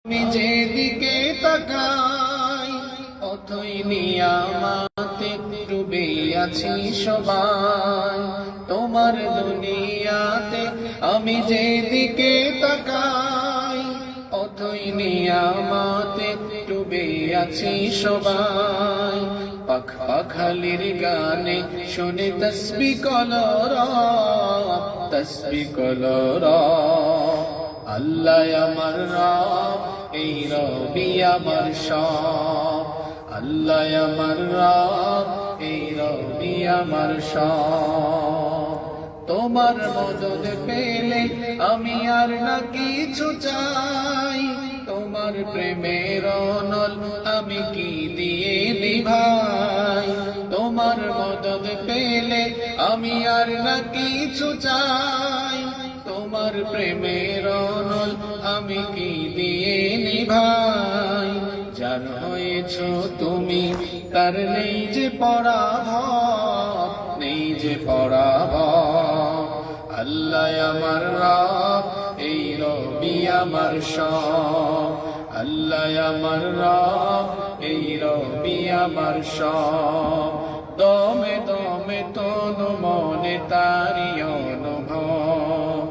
আমি যেদিকে তাকাই অথই নিয়ামতে ডুবে আছি সবাই। তোমার দুনিয়াতে আমি যেদিকে তাকাই অথই নিয়ামতে ডুবে আছি সবাই। পাখ পাখালির গানে শুনে তসবিহ কলরা, তসবিহ কলরা। আল্লাহ আমার রব, এই রবি আমার সব। আল্লাহ আমার রব, এই রবি আমার সব। তোমার মদদ পেলে আমি আর না কিছু চাই। তোমার প্রেমের অনল আমি কি দিয়ে নিভাই। তোমার মদদ পেলে আমি আর না কিছু চাই। তোমার প্রেমের অনল আমি কি দিয়ে নিভাই। যার হয়েছ তুমি তার নেই যে পরাভব, নেই যে পরাভব। আল্লাহ আমার রব, এই রবি আমার সব। আল্লাহ আমার রব, এই রবি আমার সব। দমে দমে তনু মনে তারি অনুভব।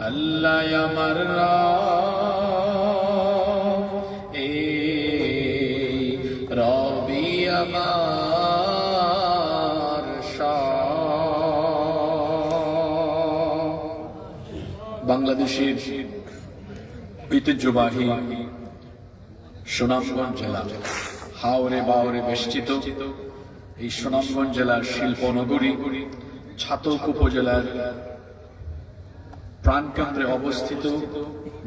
আল্লাহ আমার রব, এই রবি আমার সব। বাংলাদেশের ঐতিহ্যবাহী সুনামগঞ্জ জেলা হাওরে বাওরে বেষ্টিত এই সুনামগঞ্জ জেলার শিল্পনগরী ছাতক উপজেলার প্রাণকেন্দ্রে অবস্থিত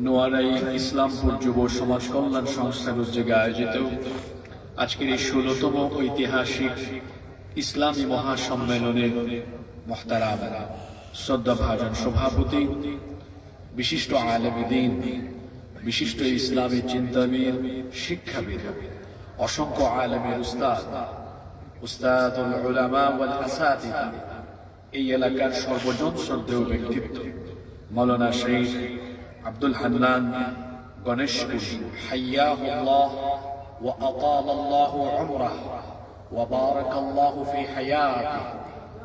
নোয়ারাই ইসলামপুর যুব সমাজ কল্যাণ সংস্থার উদ্যোগে আয়োজিত আজকের এই 16তম ঐতিহাসিক ইসলামী মহাসম্মেলনের মুহতারাম শ্রদ্ধাভাজন সভাপতি, বিশিষ্ট আলেমে দ্বীন, বিশিষ্ট ইসলামী চিন্তাবিদ, শিক্ষাবিদ, অসংখ্য আলেমের উস্তাদ, উস্তাদুল উলামা ওয়াল আসাতিযা, এই এলাকার সর্বজন শ্রদ্ধেয় ব্যক্তিত্ব মাওলানা শেখ আব্দুল হান্নান গণেশপুরী, হাইয়াহুল্লাহ ওয়া আতালাল্লাহু উমরাহু ওয়া বারাকাল্লাহু ফি হায়াতিহি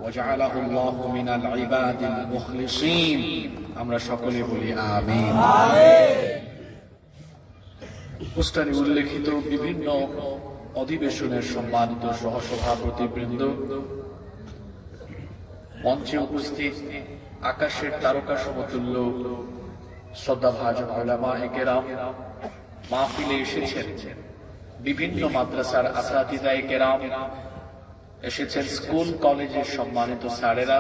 ওয়া জাআলাহু আল্লাহু মিনাল ইবাদিল মুখলিসিন। আমরা সকলে বলি আমিন। পোস্টারে উল্লেখিত বিভিন্ন অধিবেশনের সম্মানিত সহসভাপতিবৃন্দ, মঞ্চে উপস্থিত আকাশের তারকা সমতুল্য শ্রদ্ধাভাজন উলামায়ে কেরাম, মাহফিলে এসেছেন বিভিন্ন মাদ্রাসার আসাতিজায়ে কেরাম, এসেছেন স্কুল কলেজের সম্মানিত স্যারেরা,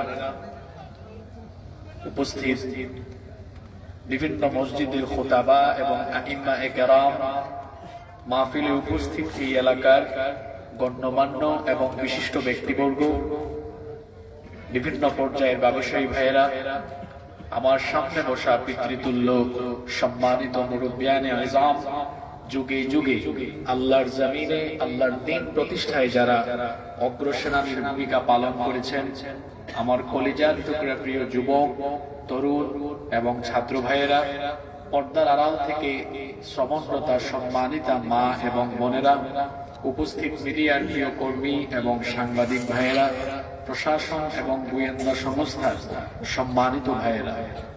উপস্থিত বিভিন্ন মসজিদের খুতাবা এবং আইম্মায়ে কেরাম, মাহফিলে উপস্থিত এই এলাকার গণ্যমান্য এবং বিশিষ্ট ব্যক্তিবর্গ, বিভিন্ন পর্যায়ের ব্যবসায়ী ভাইয়েরা, আমার সামনে বসা পিতৃতুল্য সম্মানিত মুরব্বিয়ানে আযম, যুগে যুগে আল্লাহর জমিনে আল্লাহর দ্বীন প্রতিষ্ঠায় যারা অগ্রসেনানীর ভূমিকা পালন করেছেন, আমার কলিজার টুকরা প্রিয় যুবক, তরুণ এবং ছাত্র ভাইয়েরা, পর্দার আড়াল থেকে শ্রমণরতা সম্মানিতা মা এবং বোনেরা, উপস্থিত মিডিয়ার প্রিয় কর্মী এবং সাংবাদিক ভাইয়েরা, প্রশাসন এবং গোয়েন্দা সংস্থার সম্মানিত ভাইয়েরা,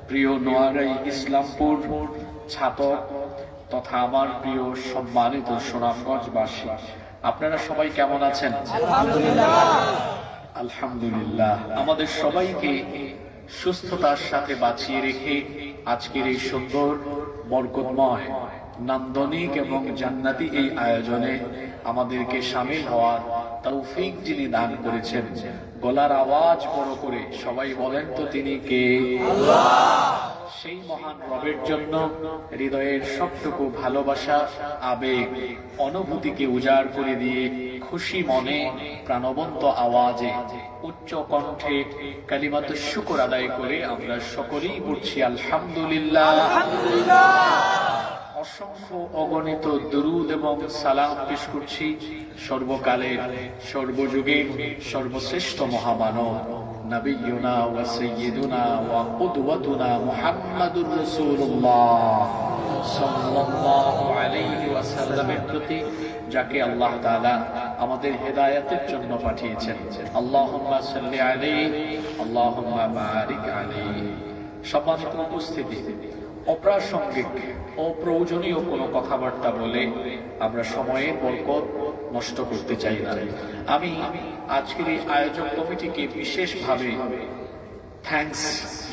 প্রিয় নোয়ারাই ইসলামপুর ছাতক তথা আমার প্রিয় সম্মানিত সুনামগঞ্জবাসী, আপনারা সবাই কেমন আছেন? আলহামদুলিল্লাহ। আমাদের সবাইকে সুস্থতার সাথে বাঁচিয়ে রেখে আজকের এই সুন্দর বরকতময় নান্দনিক এবং জান্নাতি এই আয়োজনে আমাদেরকে শামিল হওয়ার তৌফিক যিনি দান করেছেন, গলার আওয়াজ বড় করে সবাই বলেন তো তিনি কে? আল্লাহ। সেই মহান রবের জন্য হৃদয়ের সবটুকু ভালোবাসা, আবেগ, অনুভূতিকে উজাড় করে দিয়ে খুশি মনে প্রাণবন্ত আওয়াজে উচ্চ কণ্ঠে কালিমাতুশ শুকর আদায় করে আমরা সকলেই পড়ছি আলহামদুলিল্লাহ। অসংখ্য অগণিত দুরূদ এবং সালাম পেশ করছি সর্বকালের সর্বযুগের সর্বশ্রেষ্ঠ মহামানব নবিয়ুনা ওয়া সাইয়্যিদুনা ওয়া কুদওয়াতুনা মুহাম্মাদুর রাসূলুল্লাহ সাল্লাল্লাহু আলাইহি সাল্লামের প্রতি, যাকে আল্লাহ তাআলা আমাদের হেদায়েতের জন্য পাঠিয়েছেন। আল্লাহুম্মা সাল্লি আলাইহি আল্লাহুম্মা বারিক আলাইহি। সম্মানিত উপস্থিতি, অপ্রাসঙ্গিক অপ্রয়োজনীয় কোনো কথাবার্তা বলে আমরা সময়ের বরকত নষ্ট করতে চাই না। আমি আজকের এই আয়োজক কমিটিকে বিশেষভাবে থ্যাঙ্কস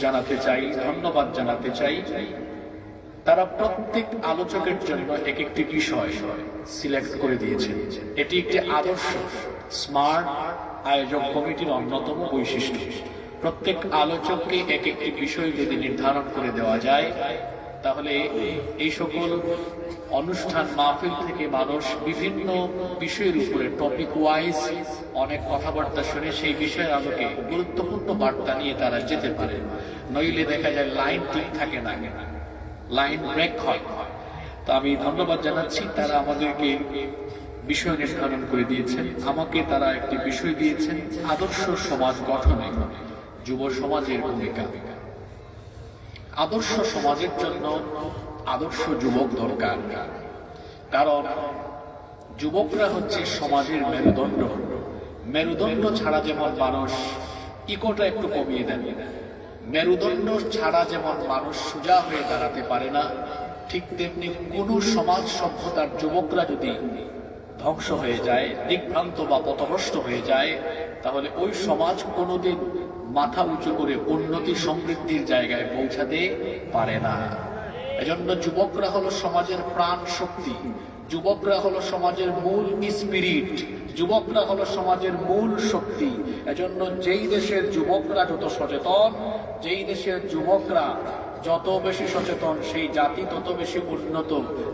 জানাতে চাই, ধন্যবাদ জানাতে চাই। তারা প্রত্যেক আলোচকের জন্য এক একটি বিষয় সিলেক্ট করে দিয়েছে। এটি একটি আদর্শ স্মার্ট আয়োজক কমিটির অন্যতম বৈশিষ্ট্য। প্রত্যেক আলোচককে এক একটি বিষয় যদি নির্ধারণ করে দেওয়া যায়, তাহলে এই সকল অনুষ্ঠান মাহফিল থেকে মানুষ বিভিন্ন বিষয়ের উপরে টপিক ওয়াইজ অনেক কথাবার্তা শুনে সেই বিষয়ের আলোকে গুরুত্বপূর্ণ বার্তা নিয়ে তারা যেতে পারে। নইলে দেখা যায় লাইন ঠিক থাকে না, লাইন ব্রেক হয়। তো আমি ধন্যবাদ জানাচ্ছি, তারা আমাদেরকে বিষয় নির্ধারণ করে দিয়েছেন। আমাকে তারা একটি বিষয় দিয়েছেন, আদর্শ সমাজ গঠনে যুব সমাজের ভূমিকা। আদর্শ সমাজের জন্য আদর্শ যুবক দরকার, কারণ যুবকরা হচ্ছে সমাজের মেরুদণ্ড। মেরুদণ্ড ছাড়া যেমন মানুষ ইকোটা একটু কমিয়ে দেন, মেরুদণ্ড ছাড়া যেমন মানুষ সোজা হয়ে দাঁড়াতে পারে না, ঠিক তেমনি কোন সমাজ সভ্যতার যুবকরা যদি ধ্বংস হয়ে যায়, দিকভ্রান্ত বা পথভ্রষ্ট হয়ে যায়, তাহলে ওই সমাজ কোনোদিন মাথা উঁচু করে উন্নতি সমৃদ্ধির জায়গায় পৌঁছাতে পারে না। এজন্য যুবকরা হলো সমাজের প্রাণ শক্তি, যুবকরা হলো সমাজের মূল স্পিরিট, যুবকরা হলো সমাজের মূল শক্তি। এজন্য যেই দেশের যুবকরা যত সচেতন, যেই দেশের যুবকরা যত বেশি সচেতন, সেই জাতি তত বেশি উন্নত।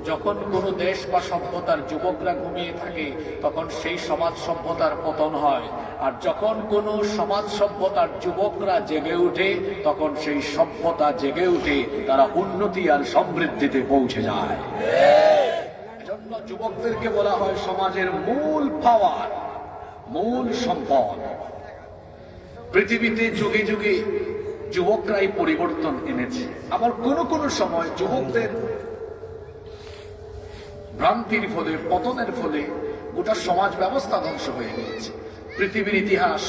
যখন কোনো দেশ বা সভ্যতার যুবকরা ঘুমিয়ে থাকে, তখন সেই সমাজ সভ্যতার পতন হয়। আর যখন কোনো সমাজ সভ্যতার যুবকরা জেগে উঠে, তখন সেই সভ্যতা জেগে উঠে, তারা উন্নতি আর সমৃদ্ধিতে পৌঁছে যায়। এজন্য যুবকদেরকে বলা হয় সমাজের মূল পাওয়ার, মূল সম্পদ। পৃথিবীতে যুগে যুগে যুবকরাই পরিবর্তন এনেছে। আবার কোন কোন সময় যুবকদের ভ্রান্তির ফলে, পতনের ফলে গোটা সমাজ ব্যবস্থা ধ্বংস হয়ে গিয়েছে। পৃথিবীর ইতিহাস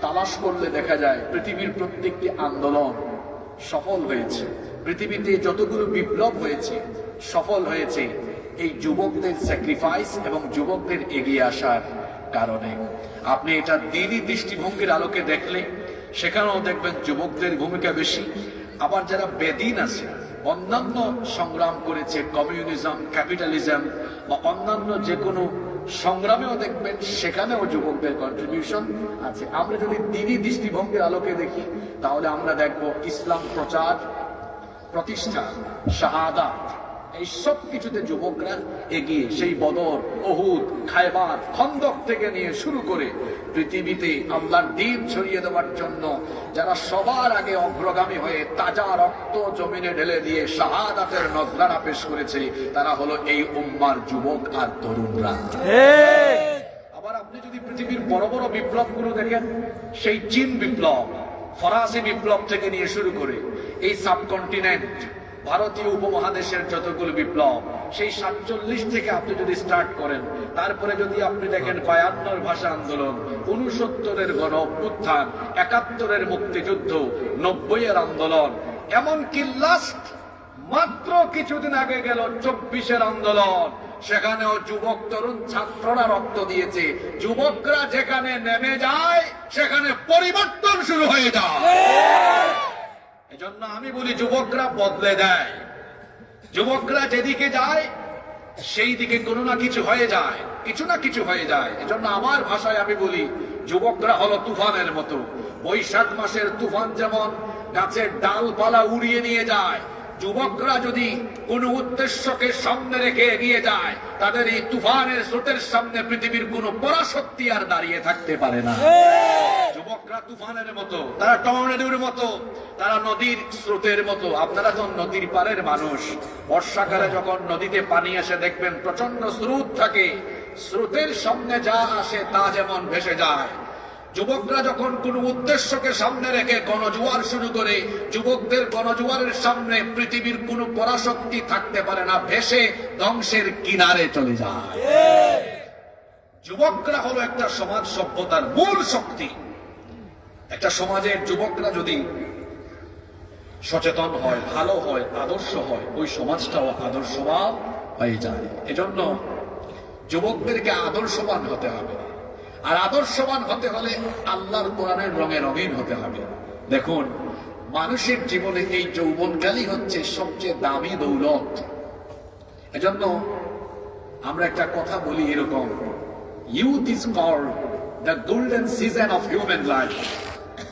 তালাশ করলে দেখা যায় পৃথিবীর প্রত্যেকটি আন্দোলন সফল হয়েছে। পৃথিবীতে যতগুলো বিপ্লব হয়েছে সফল হয়েছে এই যুবকদের স্যাক্রিফাইস এবং যুবকদের এগিয়ে আসার কারণে। আপনি এটা দিনই দৃষ্টিভঙ্গির আলোকে দেখলে সেখানেও দেখবেন যুবকদের ভূমিকা বেশি। আবার যারা বেদিন আছে, অন্যান্য সংগ্রাম করেছে, কমিউনিজম, ক্যাপিটালিজম বা অন্যান্য যে কোনো সংগ্রামেও দেখবেন সেখানেও যুবকদের কন্ট্রিবিউশন আছে। আমরা যদি দিনই দৃষ্টিভঙ্গির আলোকে দেখি, তাহলে আমরা দেখব ইসলাম প্রচার, প্রতিষ্ঠা, শাহাদাত, এই সব কিছুতে যুবকরা এগিয়ে। সেই বদর, উহুদ, খায়বার, খন্দক থেকে নিয়ে শুরু করে পৃথিবীতে আল্লাহর দ্বীন ছড়িয়ে দেওয়ার জন্য যারা সবার আগে অগ্রগামী হয়ে তাজা রক্ত জমিনে ঢেলে দিয়ে শাহাদাতের নজরানা পেশ করেছে, তারা হলো এই উম্মার যুবক আর তরুণরা। আবার আপনি যদি পৃথিবীর বড় বড় বিপ্লবগুলো দেখেন, সেই চীন বিপ্লব, ফরাসি বিপ্লব থেকে নিয়ে শুরু করে এই সাবকন্টিনেন্ট, ভারতীয় উপমহাদেশের যতগুলো বিপ্লব, সেই 47 থেকে আপনি যদি স্টার্ট করেন, তারপরে যদি আপনি দেখেন 52 ভাষা আন্দোলন, 69 গণ অভ্যুত্থান, 71 মুক্তিযুদ্ধ, 90 আন্দোলন, এমনকি লাস্ট মাত্র কিছুদিন আগে গেল 24 আন্দোলন, সেখানেও যুবক তরুণ ছাত্ররা রক্ত দিয়েছে। যুবকরা যেখানে নেমে যায় সেখানে পরিবর্তন শুরু হয়ে যায়। এজন্য আমি বলি যুবকরা বদলে দেয়। যুবকরা যেদিকে যায় সেই দিকে কোনো না কিছু হয়ে যায়, কিছু না কিছু হয়ে যায়। এজন্য আমার ভাষায় আমি বলি যুবকরা হলো তুফানের মতো। বৈশাখ মাসের তুফান যেমন গাছের ডালপালা উড়িয়ে নিয়ে যায়, যুবকরা যদি কোন উদ্দেশ্যকে সামনে রেখে এগিয়ে যায়, তাদের এই তুফানের স্রোতের সামনে পৃথিবীর কোন পরাশক্তি আর দাঁড়িয়ে থাকতে পারে না। যুবকরা তুফানের মতো, তারা টর্নেডোর মতো, তারা নদীর স্রোতের মতো। আপনারা তো নদীর পাড়ের মানুষ, বর্ষাকালে যখন নদীতে পানি আসে দেখবেন প্রচন্ড স্রোত থাকে, স্রোতের সামনে যা আসে তা যেমন ভেসে যায়। যুবকরা যখন কোন উদ্দেশ্যকে সামনে রেখে গণজোয়ার শুরু করে, যুবকদের গণজোয়ারের সামনে পৃথিবীর কোন পরাশক্তি থাকতে পারে না, ভেসে ধ্বংসের কিনারে চলে যায়। যুবকরা হলো একটা সমাজ সভ্যতার মূল শক্তি। একটা সমাজের যুবকরা যদি সচেতন হয়, ভালো হয়, আদর্শ হয়, ওই সমাজটাও আদর্শবান হয়ে যায়। এজন্য যুবকদেরকে আদর্শবান হতে হবে। আর আদর্শবান হতে হলে আল্লাহর কোরআনের রঙে রঙিন হতে হবে। দেখুন, মানুষের জীবনে এই যৌবনকালই হচ্ছে সবচেয়ে দামি দৌলত। এজন্য আমরা একটা কথা বলি এরকম, youth is called the golden season of human life.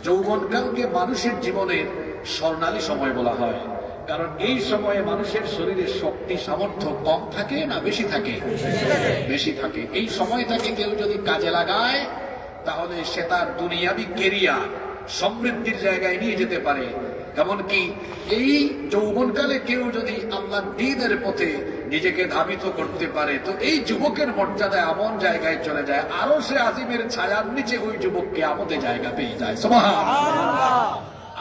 যৌবনকালকে মানুষের জীবনের স্বর্ণালী সময় বলা হয়, কারণ এই সময়ে মানুষের শরীরে শক্তি সামর্থ্য কম থাকে না বেশি থাকে? বেশি থাকে। এই সময়টাকে কেউ যদি কাজে লাগায় তাহলে সে তার দুনিয়াবি কেরিয়ার সমৃদ্ধির জায়গায় নিয়ে যেতে পারে। এমনকি এই যৌবনকালে কেউ যদি আল্লাহর দ্বীনের পথে নিজেকে ধাবিত করতে পারে তো এই যুবকের মর্যাদা এমন জায়গায় চলে যায়, আরো সে আজিমের ছায়ার নিচে ওই যুবককে আমাদের জায়গা পেয়ে যায়। সুবহানাল্লাহ।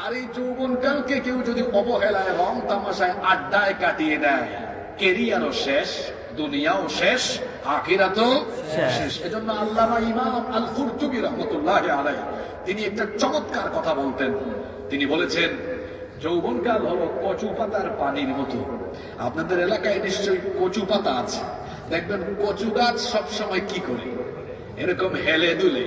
আর এই যৌবনকালকে কেউ যদি অবহেলায়, রং তামাশায়, আড্ডায় কাটিয়ে দেয়, কেরিয়ারও শেষ, দুনিয়াও শেষ, আখিরাতও শেষ। এজন্য আল্লামা ইমাম আল কুরতুবী রাহমাতুল্লাহি আলাইহি তিনি একটা চমৎকার কথা বলতেন। তিনি বলেছেন, যৌবনকাল হলো কচু পাতার পানির মতো। আপনাদের এলাকায় নিশ্চয়ই কচু পাতা আছে। দেখবেন কচু গাছ সবসময় কি করে, এরকম হেলে দুলে।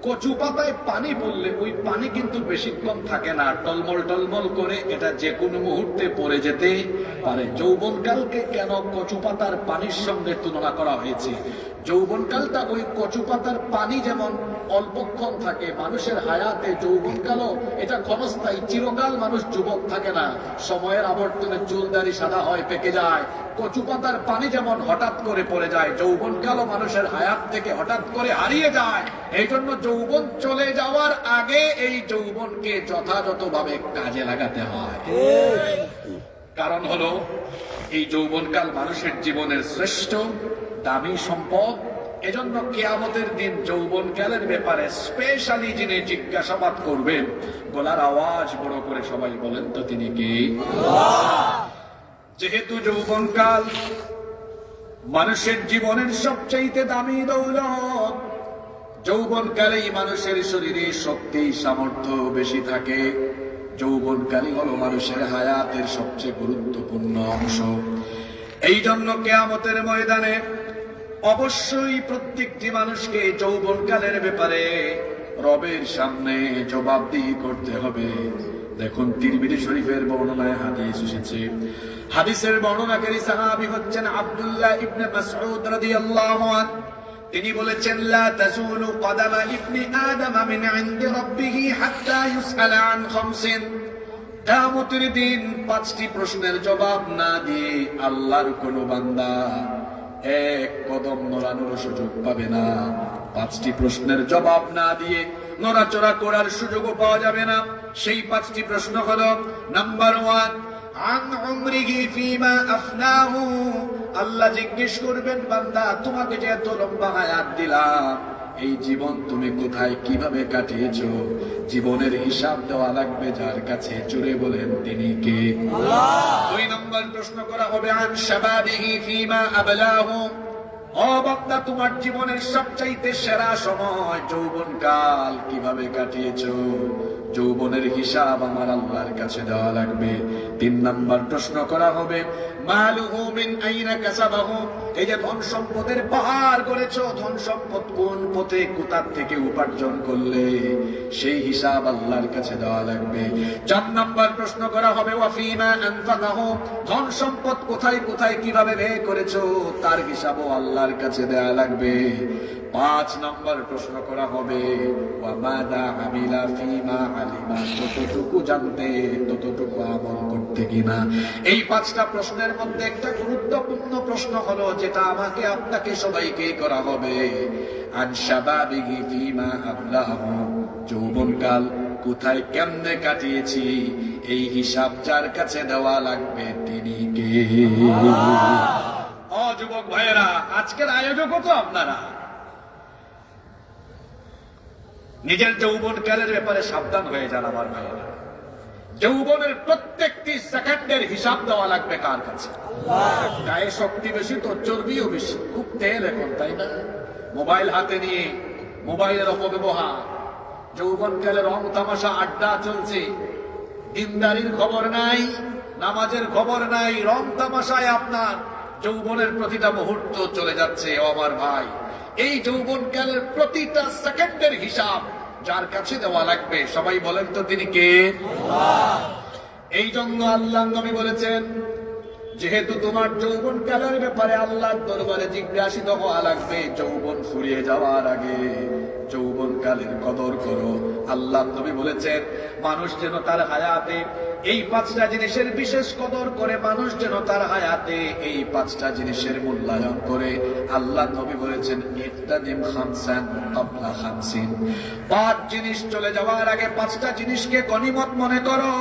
কচু পাতায় পানি পড়লে ওই পানি কিন্তু বেশিক্ষণ থাকে না, টলমল টলমল করে এটা যে কোনো মুহূর্তে পড়ে যেতে পারে। যৌবনকালকে কেন কচু পাতার পানির সঙ্গে তুলনা করা হয়েছে? যৌবনকালটা ওই কচু পাতার পানি যেমন অল্পক্ষণ থাকে, মানুষের হায়াতে যৌবনকালও এটা ক্ষণস্থায়ী, চিরকাল মানুষ যুবক থাকে না। সময়ের আবর্তনে চুল দাড়ি সাদা হয়, পেকে যায়। কচু পাতার পানি যেমন হঠাৎ করে পড়ে যায়, যৌবনকালও মানুষের হায়াত থেকে হঠাৎ করে হারিয়ে যায়। এই জন্য যৌবন চলে যাওয়ার আগে এই যৌবনকে যথাযথভাবে কাজে লাগাতে হয়। কারণ হলো এই যৌবনকাল মানুষের জীবনের শ্রেষ্ঠ দামি সম্পদ। এজন্য কিয়ামতের দিন যৌবনকালের ব্যাপারে স্পেশালি যিনি জিজ্ঞাসাবাদ করবেন, গলার আওয়াজ বড় করে সবাই বলেন তো তিনি কে? যেহেতু যৌবনকাল মানুষের জীবনের সবচাইতে দামি দৌলত, যৌবনকালেই মানুষের শরীরে শক্তি সামর্থ্য বেশি থাকে। যৌবনকালই হলো মানুষের হায়াতের সবচেয়ে গুরুত্বপূর্ণ অংশ। এই জন্য কিয়ামতের ময়দানে অবশ্যই প্রত্যেকটি মানুষকে যৌবনকালের ব্যাপারে রবের সামনে জবাবদিহি করতে হবে। দেখুন, তিরমিজি শরীফের বর্ণনায় হাদিস এসেছে। হাদিসের বর্ণনাকারী সাহাবী হচ্ছেন আব্দুল্লাহ ইবনে মাসউদ রাদিয়াল্লাহু আনহু। তিনি বলেছেন, লা তাজুলু কদামা ইবনি আদম মিন ইনদি রাব্বিহি হাত্তা ইউসআলা আন খামসিন। কিয়ামতের দিন 5টি প্রশ্নের জবাব না দিয়ে আল্লাহর কোন বান্দা এক কদম নড়ানোর সুযোগ পাবে না। 5টি প্রশ্নের জবাব না দিয়ে নড়াচড়া করার সুযোগও পাওয়া যাবে না। সেই 5টি প্রশ্ন হলো, নাম্বার 1, আন উমরিহি ফিমা আফনাহু। আল্লাহ জিজ্ঞেস করবেন, বান্দা তোমাকে যে এত লম্বা হায়াত দিলাম, এই জীবন তুমি কোথায় কিভাবে কাটিয়েছো? জীবনের হিসাব দেওয়া লাগবে যার কাছে। জোরে বলেন তিনি কে? আল্লাহ। 2 নম্বর প্রশ্ন করা হবে, আন শাবাবিহি ফিমা আবলাহু। ও বান্দা, তোমার জীবনের সবচাইতে সেরা সময় যৌবনকাল কিভাবে কাটিয়েছো? যৌবনের হিসাব আমার আল্লাহর কাছে দেওয়া লাগবে। 3 নম্বর প্রশ্ন করা হবে, মালুহু মিন আইনা কাসাবাহু। এই যে ধন সম্পদের পাহাড় গড়েছো, ধন সম্পদ কোন পথে কোথা থেকে উপার্জন করলে, সেই হিসাব আল্লাহর কাছে দেওয়া লাগবে। 4 নম্বর প্রশ্ন করা হবে, ওয়া ফিমা আনফাকাহু। ধন সম্পদ কোথায় কোথায় কিভাবে ব্যয় করেছো, তার হিসাবও আল্লাহর কাছে দেওয়া লাগবে। 5 নম্বর প্রশ্ন করা হবে, ওয়া মাদা আমিলা ফিমা আলিমা। কতটুকু জানতে, ততটুকু আমল করতে কিনা। এই 5টা প্রশ্নের মধ্যে একটা গুরুত্বপূর্ণ প্রশ্ন হলো, যেটা আমাকে আপনাকে সবাইকে করা হবে, আন শাবাবিহি ফিমা আবলাহু। যৌবনকাল কোথায় কেমনে কাটিয়েছি, এই হিসাব যার কাছে দেওয়া লাগবে তিনি কে? ও যুবক ভাইয়েরা, আজকের আয়োজকও তো আপনারা। নিজের যৌবনকালের ব্যাপারে সাবধান হয়ে যান আমার ভাইয়েরা। যৌবনের প্রত্যেকটি সেকেন্ডের হিসাব দেওয়া লাগবে কার কাছে? গায়ে শক্তি বেশি তো চর্বিও বেশি, খুব তেল এখন, তাই না? মোবাইল হাতে নিয়ে মোবাইলের অপব্যবহার, যৌবনকালে রং তামাশা আড্ডা চলছে, দিনদারির খবর নাই, নামাজের খবর নাই, রং তামাশায় আপনার যৌবনের প্রতিটা মুহূর্ত চলে যাচ্ছে। ও আমার ভাই, এই যৌবনকালের প্রতিটা সেকেন্ডের হিসাব যার কাছে দেওয়া লাগবে, সবাই বলেন তো তিনি কে? এই জন্য আল্লাহ নবী বলেছেন, যেহেতু তোমার যৌবনকালের ব্যাপারে আল্লাহর দরবারে জিজ্ঞাসিত হওয়া লাগবে, যৌবন ফুরিয়ে যাওয়ার আগে যৌবনকালের কদর করো। আল্লাহ নবী বলেছেন, মানুষ যেন তার হায়াতে এই পাঁচটা জিনিসের বিশেষ কদর করে, মানুষ যেন তার হায়াতে এই পাঁচটা জিনিসের মূল্যায়ন করে। আল্লাহ নবী বলেছেন, ইগতানিম খামসান ক্বাবলা খামসিন, পাঁচ জিনিস চলে যাওয়ার আগে পাঁচটা জিনিসকে গনিমত মনে করো।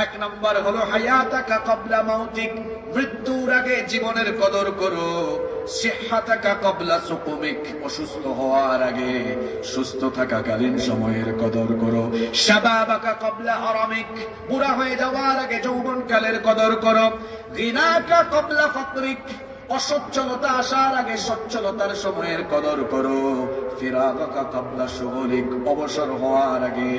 এক নম্বর হলো হায়াতাকা ক্বাবলা মাউতিক, মৃত্যুর আগে জীবনের কদর করো। সিহহাতাকা ক্বাবলা সুকুমিক, অসুস্থ হওয়ার আগে সুস্থ থাকাকালীন সময়ের কদর করো। শাবাবাকা ক্বাবলা হারামিক, বুড়া হয়ে যাওয়ার আগে যৌবনকালের কদর করো। গিনাকা ক্বাবলা ফাকরিক, অসচ্ছলতা আসার আগে সচ্ছলতার সময়ের কদর করো। ফিরাগাকা ক্বাবলা শুগুলিক, অবসর হওয়ার আগে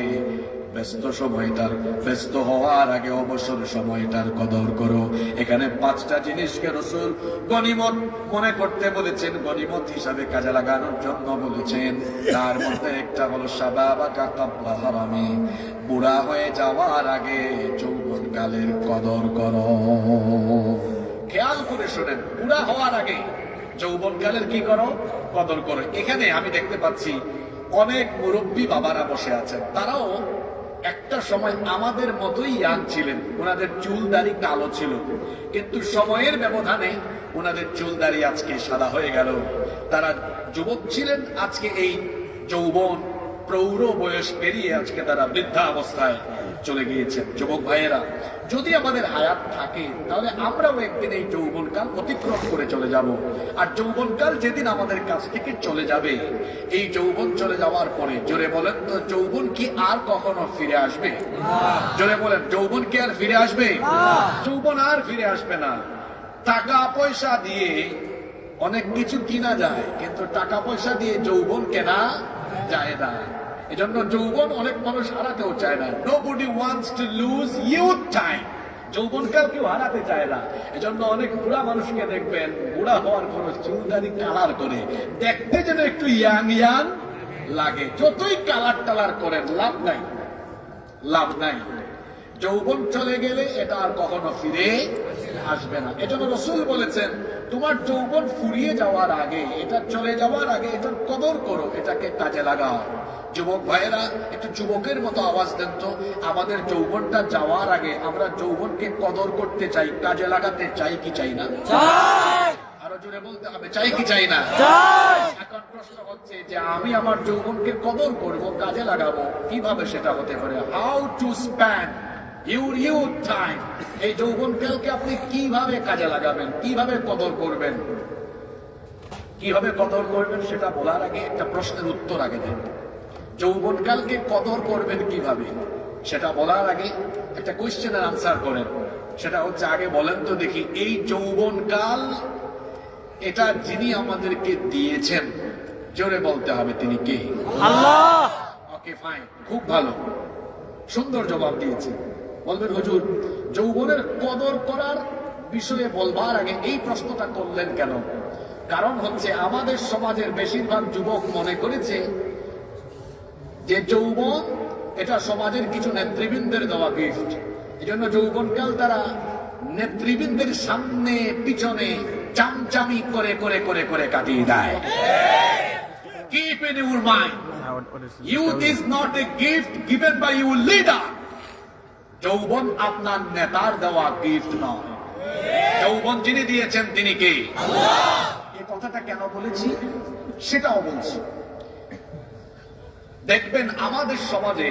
ব্যস্ত হওয়ার আগে অবসর সময়টার কদর করো। এখানে পাঁচটা জিনিসকে রাসূল গনিমত মনে করতে বলেছেন, গনিমত হিসাবে কাজে লাগানোর জন্য বলেছেন। তার মধ্যে একটা হলো শাবাবাকা ক্বাবলা হারামি, বুড়া হয়ে যাওয়ার আগে যৌবনকালের কদর করো। খেয়াল করে শোনেন, বুড়া হওয়ার আগে যৌবনকালের কি করো? কদর করো। এখানে আমি দেখতে পাচ্ছি অনেক মুরব্বী বাবারা বসে আছেন, তারাও একটা সময় আমাদের মতোই ইয়াং ছিলেন, ওনাদের চুল দাড়ি কালো ছিল, কিন্তু সময়ের ব্যবধানে ওনাদের চুল দাড়ি আজকে সাদা হয়ে গেল। তারা যুবক ছিলেন, আজকে এই যৌবন প্রৌঢ় বয়স পেরিয়ে আজকে তারা বৃদ্ধা অবস্থায় চলে গিয়েছেন। যুবক ভাইয়েরা, যদি আমাদের হায়াত থাকে তাহলে আমরাও একদিন এই যৌবনকাল অতিক্রম করে চলে যাব। আর যৌবনকাল যেদিন আমাদের কাছ থেকে চলে যাবে, এই যৌবন চলে যাওয়ার পরে জোরে বলেন তো, যৌবন কি আর কখনো ফিরে আসবে? জোরে বলেন, যৌবন কি আর ফিরে আসবে? যৌবন আর ফিরে আসবে না। টাকা পয়সা দিয়ে অনেক কিছু কিনা যায়, কিন্তু টাকা পয়সা দিয়ে যৌবন কেনা যায় না। এজন্য যৌবন অনেক মানুষ হারাতেও চায় না। Nobody wants to lose youth time. যৌবনকাল কেউ হারাতে চায় না। এজন্য অনেক বুড়া মানুষকে দেখবেন, বুড়া হওয়ার পর চুলদারি কালার করে দেখতে যেন একটু ইয়াং ইয়াং লাগে। যতই কালার টালার করেন লাভ নাই, লাভ নাই। যৌবন চলে গেলে এটা আর কখনো ফিরে আসবে না। এজন্য রাসূল বলেছেন, তোমার যৌবন ফুরিয়ে যাওয়ার আগে, এটা চলে যাওয়ার আগে এটার কদর করো, এটাকে কাজে লাগাও। যুবক ভাইয়েরা, একটু যুবকের মতো আওয়াজ দেন তো, আমাদের যৌবনটা যাওয়ার আগে আমরা যৌবনকে কদর করতে চাই, কাজে লাগাতে চাই কি চাই না? আরো জোরে বলতে হবে, চাই কি চাই না? এখন প্রশ্ন হচ্ছে যে আমি আমার যৌবনকে কদর করব, কাজে লাগাবো, কিভাবে সেটা হতে পারে? How to spend your youth time, এই যৌবনকালকে আপনি কিভাবে কাজে লাগাবেন, কিভাবে কদর করবেন? কিভাবে কদর করবেন সেটা বলার আগে একটা প্রশ্নের উত্তর আগে দেন। যৌবনকালকে কদর করবেন কিভাবে সেটা বলার আগে একটা কোয়েশ্চেনের আনসার করেন। সেটা হচ্ছে, আগে বলেন তো দেখি, এই যৌবনকাল এটা যিনি আমাদেরকে দিয়েছেন, জোরে বলতে হবে তিনি কে? আল্লাহ। ওকে ফাইন, খুব ভালো, সুন্দর জবাব দিয়েছে। বলবেন হুজুর, যৌবনের কদর করার বিষয়ে বলবার আগে এই প্রশ্নটা করলেন কেন? কারণ হচ্ছে আমাদের সমাজের বেশিরভাগ যুবক মনে করেছে যে যৌবন এটা সমাজের কিছু নেতৃবৃন্দের দেওয়া গিফট। এই জন্য যৌবনকাল তারা নেতৃবৃন্দের সামনে পিছনে চামচামি করে করে করে করে কাটিয়ে দেয়। Keep in your mind, youth is not a gift given by your leader. যৌবন আপনার নেতার দেওয়া গিফট নয়। যৌবন যিনি দিয়েছেন তিনি কে? আল্লাহ। এই কথাটা কেন বলেছি সেটাও বলছি। দেখবেন আমাদের সমাজে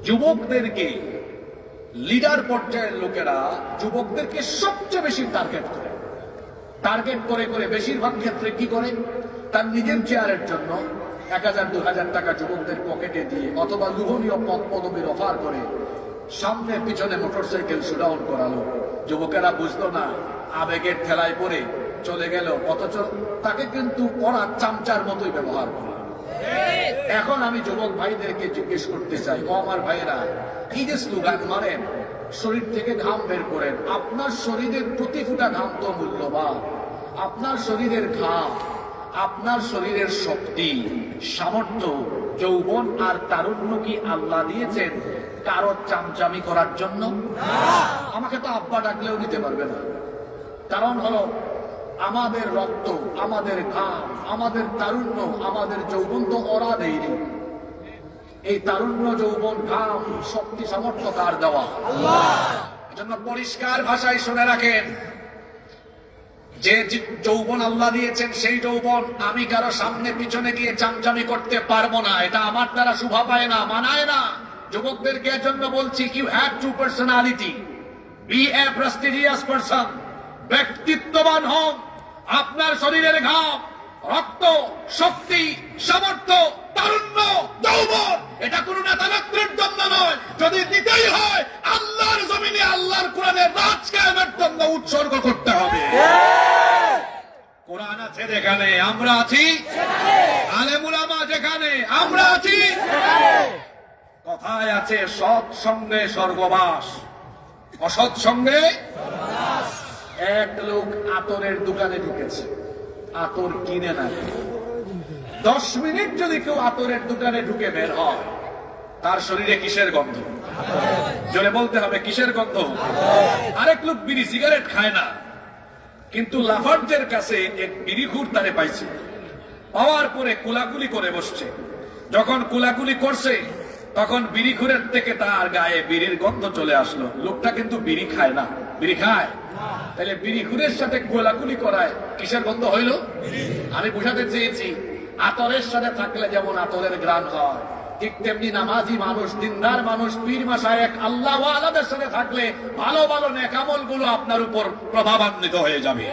যুবকদেরকে, লিডার পর্যায়ের লোকেরা যুবকদেরকে সবচেয়ে বেশি টার্গেট করে করে বেশিরভাগ ক্ষেত্রে কি করে, তার নিজের চেয়ারের জন্য 1000 2000 টাকা যুবকদের পকেটে দিয়ে অথবা লোভনীয় পদ পদবীর অফার করে সামনে পিছনে মোটরসাইকেল শুডাউন করালো। যুবকেরা বুঝলো না, আবেগের ঠেলায় পড়ে চলে গেল, অথচ তাকে কিন্তু ওরা চামচার মতোই ব্যবহার করে। এখন আমি যুবক ভাইদেরকে জিজ্ঞেস করতে চাই, ও আমার ভাইয়েরা, এই যে স্লোগান মারেন, শরীর থেকে ঘাম বের করেন, আপনার শরীরের প্রতি ফুটা ঘাম তো মূল্যবান। আপনার শরীরের ঘাম, আপনার শরীরের শক্তি, সামর্থ্য, যৌবন আর তারুণ্য কি আল্লাহ দিয়েছেন কারো চামচামি করার জন্য? আমাকে তো আব্বা ডাকলেও দিতে পারবে না। কারণ হলো আমাদের রক্ত, আমাদের ঘাম, আমাদের তারুণ্য, আমাদের যৌবন তো ওরা দেয়নি। এই তারুণ্য, যৌবন, ঘাম, শক্তি, সামর্থ্য কার দেওয়া? এজন্য পরিষ্কার ভাষায় শুনে রাখেন, যে যৌবন আল্লাহ দিয়েছেন সেই যৌবন আমি কারো সামনে পিছনে গিয়ে চামচামি করতে পারবো না। এটা আমার দ্বারা শোভা পায় না, মানায় না। যুবকদেরকে এজন্য বলছি, you have to personality, be a prestigious person. ব্যক্তিত্ববান হন। আপনার শরীরের ঘাম, রক্ত, শক্তি, সামর্থ্য, তারুণ্য, যৌবন, এটা কোন নেতা নেত্রীর জন্য নয়। যদি দিতেই হয় আল্লাহর জমিনে আল্লাহর কোরআনের রাজ কায়েমের জন্য উৎসর্গ করতে হবে। কোরআন আছে যেখানে আমরা আছি, আলেম উলামা যেখানে আমরা আছি, কথায় আছে সৎ সঙ্গে স্বর্গবাস, অসৎ সঙ্গে। এক লোক আতরের দোকানে ঢুকেছে, আতর কিনে না। 10 মিনিট যদি কেউ আতরের দোকানে ঢুকে বের হয়, তার শরীরে কিসের গন্ধ? জোরে বলতে হবে, কিসের গন্ধ? আরেক লোক বিড়ি সিগারেট খায় না, কিন্তু লাফার্জের কাছে এক বিড়িখুর তারে পাইছে। পাওয়ার পরে কুলাকুলি করে বসছে। যখন কুলাকুলি করছে, তখন বিড়িখুরের থেকে তার গায়ে বিড়ির গন্ধ চলে আসলো। লোকটা কিন্তু বিড়ি খায় না। বিড়ি খায়? তাহলে বিড়িখুরের সাথে কোলাকুলি করায় কিসের গন্ধ হইল? আমি বুঝাতে চেয়েছি, আতরের সাথে থাকলে যেমন আতরের ঘ্রাণ হয়, ঠিক তেমনি নামাজি মানুষ, দিনদার মানুষ, পীর মাশায়েখ, আল্লাহ ওয়ালাদের সাথে থাকলে ভালো ভালো নেক আমলগুলো আপনার উপর প্রভাবান্বিত হয়ে যাবে।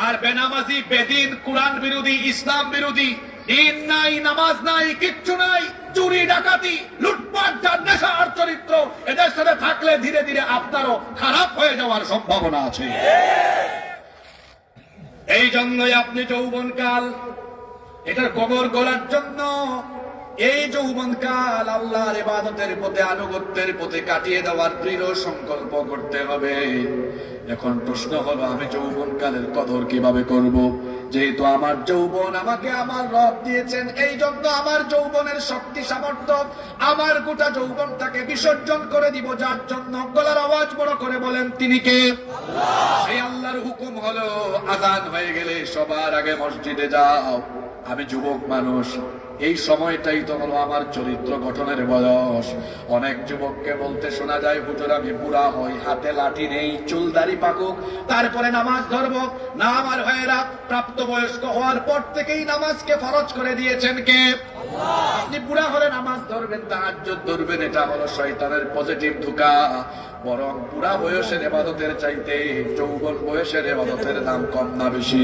আর বেনামাজি, বেদিন, কোরআন বিরোধী, ইসলাম বিরোধী, দিন নাই, নামাজ নাই, কিচ্ছু নাই, চুরি ডাকাতি, লুটপাট, যার নেশা আর চরিত্র, এদের সাথে থাকলে ধীরে ধীরে আপনারও খারাপ হয়ে যাওয়ার সম্ভাবনা আছে। এই জন্যই আপনি যৌবনকাল, এটার কবর গলার জন্য এই যৌবনকাল আল্লাহর ইবাদতের পথে, আনুগত্যের পথে কাটিয়ে দেওয়ার দৃঢ় সংকল্প করতে হবে। এখন প্রশ্ন হলো, আমি যৌবনকালের কদর কিভাবে করব? যেহেতু আমার যৌবন আমাকে আমার রব দিয়েছেন, এই জন্য আমার যৌবনের শক্তি, সামর্থ্য, আমার গোটা যৌবনটাকে বিসর্জন করে দিব। যার জন্য গলার আওয়াজ বড় করে বলেন, তিনি কে? সেই আল্লাহর হুকুম হলো, আযান হয়ে গেলে সবার আগে মসজিদে যাও। আমি যুবক মানুষ, এই সময়টাই তো হলো আমার চরিত্র গঠনের বয়স। অনেক যুবককে বলতে শোনা যায়, হুজুর আমি বুড়া হই, হাতে লাঠি নেই, চুল দাড়ি পাকুক, তারপরে নামাজ ধরব না। আমার ভাইয়েরা, প্রাপ্তবয়স্ক হওয়ার পর থেকেই নামাজকে ফরজ করে দিয়েছেন কে? আপনি বুড়া হলে নামাজ ধরবেন, তাহাজ্জুদ ধরবেন, এটা হলো শয়তানের পজিটিভ ধোঁকা। বরং বুড়া বয়সের ইবাদতের চাইতে যৌবন বয়সের ইবাদতের দাম কম না বেশি?